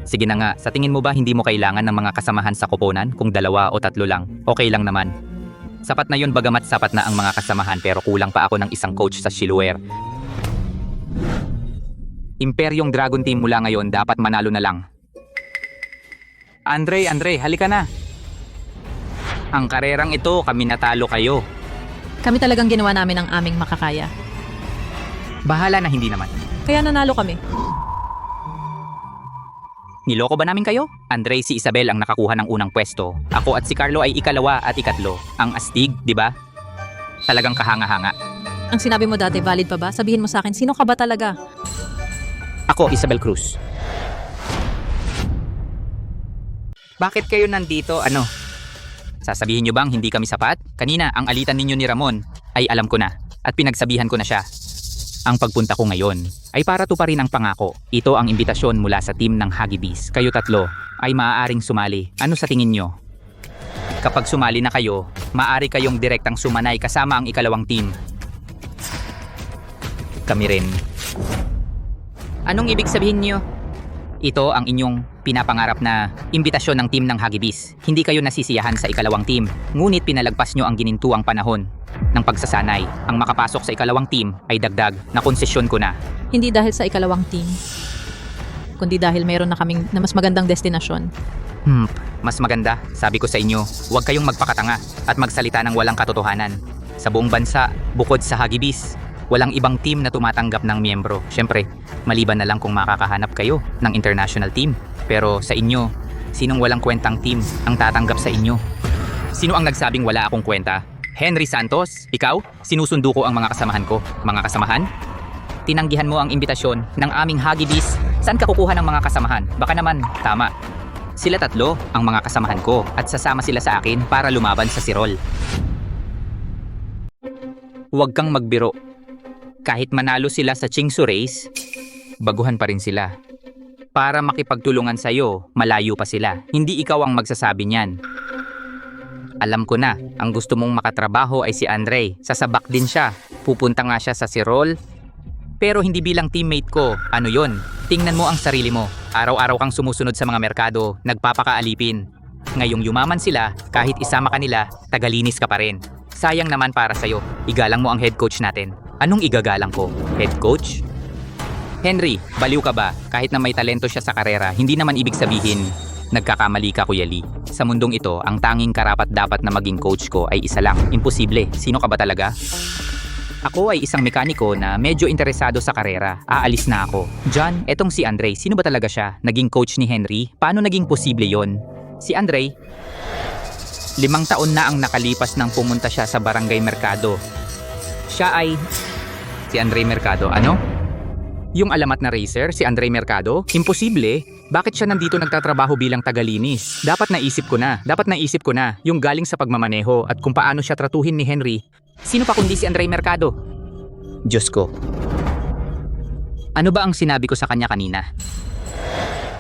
Sige na nga, sa tingin mo ba hindi mo kailangan ng mga kasamahan sa koponan kung 2 o 3 lang? Okay lang naman. Sapat na yun bagamat sapat na ang mga kasamahan pero kulang pa ako ng isang coach sa Shiluer. Imperyong Dragon Team mula ngayon dapat manalo na lang. Andre, halika na. Ang karerang ito, kami natalo kayo. Kami talagang ginawa namin ang aming makakaya. Bahala na hindi naman. Kaya nanalo kami. Niloko ba namin kayo? Andre, si Isabel ang nakakuha ng unang pwesto. Ako at si Carlo ay 2 at 3. Ang astig, di ba? Talagang kahanga-hanga. Ang sinabi mo dati, valid pa ba? Sabihin mo sa akin, sino ka ba talaga? Ako, Isabel Cruz. Bakit kayo nandito? Ano? Sasabihin nyo bang hindi kami sapat? Kanina, ang alitan ninyo ni Ramon ay alam ko na at pinagsabihan ko na siya. Ang pagpunta ko ngayon ay para tuparin ang pangako. Ito ang imbitasyon mula sa team ng Hagibis. Kayo 3 ay maaaring sumali. Ano sa tingin nyo? Kapag sumali na kayo, maaari kayong direktang sumanay kasama ang 2 team. Kami rin. Anong ibig sabihin nyo? Ito ang inyong pinapangarap na imbitasyon ng team ng Hagibis. Hindi kayo nasisiyahan sa 2 team, ngunit pinalagpas nyo ang ginintuang panahon ng pagsasanay. Ang makapasok sa 2 team ay dagdag na konsesyon ko na. Hindi dahil sa 2 team, kundi dahil meron na kaming na mas magandang destinasyon. Mas maganda, sabi ko sa inyo, huwag kayong magpakatanga at magsalita ng walang katotohanan. Sa buong bansa, bukod sa Hagibis, walang ibang team na tumatanggap ng miyembro. Siyempre, maliban na lang kung makakahanap kayo ng international team. Pero sa inyo, sinong walang kwentang team ang tatanggap sa inyo? Sino ang nagsabing wala akong kwenta? Henry Santos? Ikaw? Sinusundo ko ang mga kasamahan ko. Mga kasamahan? Tinanggihan mo ang imbitasyon ng aming Hagibis. Saan ka kukuha ng mga kasamahan? Baka naman, tama. Sila 3 ang mga kasamahan ko at sasama sila sa akin para lumaban sa Sirol. Huwag kang magbiro. Kahit manalo sila sa Chingsu Race, baguhan pa rin sila. Para makipagtulungan sa'yo, malayo pa sila. Hindi ikaw ang magsasabi niyan. Alam ko na, ang gusto mong makatrabaho ay si Andre. Sasabak din siya. Pupunta nga siya sa Sirol. Pero hindi bilang teammate ko. Ano yon? Tingnan mo ang sarili mo. Araw-araw kang sumusunod sa mga merkado, nagpapakaalipin. Ngayong yumaman sila, kahit isama ka nila, tagalinis ka pa rin. Sayang naman para sa'yo. Igalang mo ang head coach natin. Anong igagalang ko? Head coach? Henry, baliw ka ba? Kahit na may talento siya sa karera, hindi naman ibig sabihin Nagkakamali ka, Kuya Lee. Sa mundong ito, ang tanging karapat-dapat na maging coach ko ay isa lang. Imposible. Sino ka ba talaga? Ako ay isang mekaniko na medyo interesado sa karera. Aalis na ako. John, etong si Andre. Sino ba talaga siya? Naging coach ni Henry? Paano naging posible yon? Si Andre, 5 taon na ang nakalipas nang pumunta siya sa Barangay Mercado. Siya ay... Si Andre Mercado, ano? Yung alamat na racer, si Andre Mercado? Imposible. Bakit siya nandito nagtatrabaho bilang tagalinis? Dapat naisip ko na. Yung galing sa pagmamaneho at kung paano siya tratuhin ni Henry. Sino pa kundi si Andre Mercado? Diyos ko. Ano ba ang sinabi ko sa kanya kanina?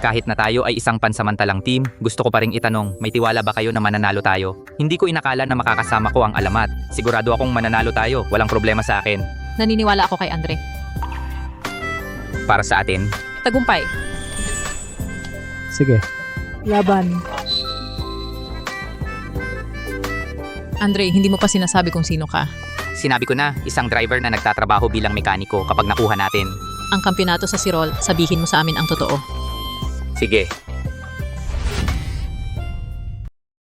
Kahit na tayo ay isang pansamantalang team, gusto ko pa ring itanong, may tiwala ba kayo na mananalo tayo? Hindi ko inakala na makakasama ko ang alamat. Sigurado akong mananalo tayo, walang problema sa akin. Naniniwala ako kay Andre. Para sa atin, Tagumpay. Sige. Laban. Andre, hindi mo pa sinasabi kung sino ka. sinabi ko na, isang driver na nagtatrabaho bilang mekaniko kapag nakuha natin. Ang kampyonato sa Sirol, sabihin mo sa amin ang totoo. Sige,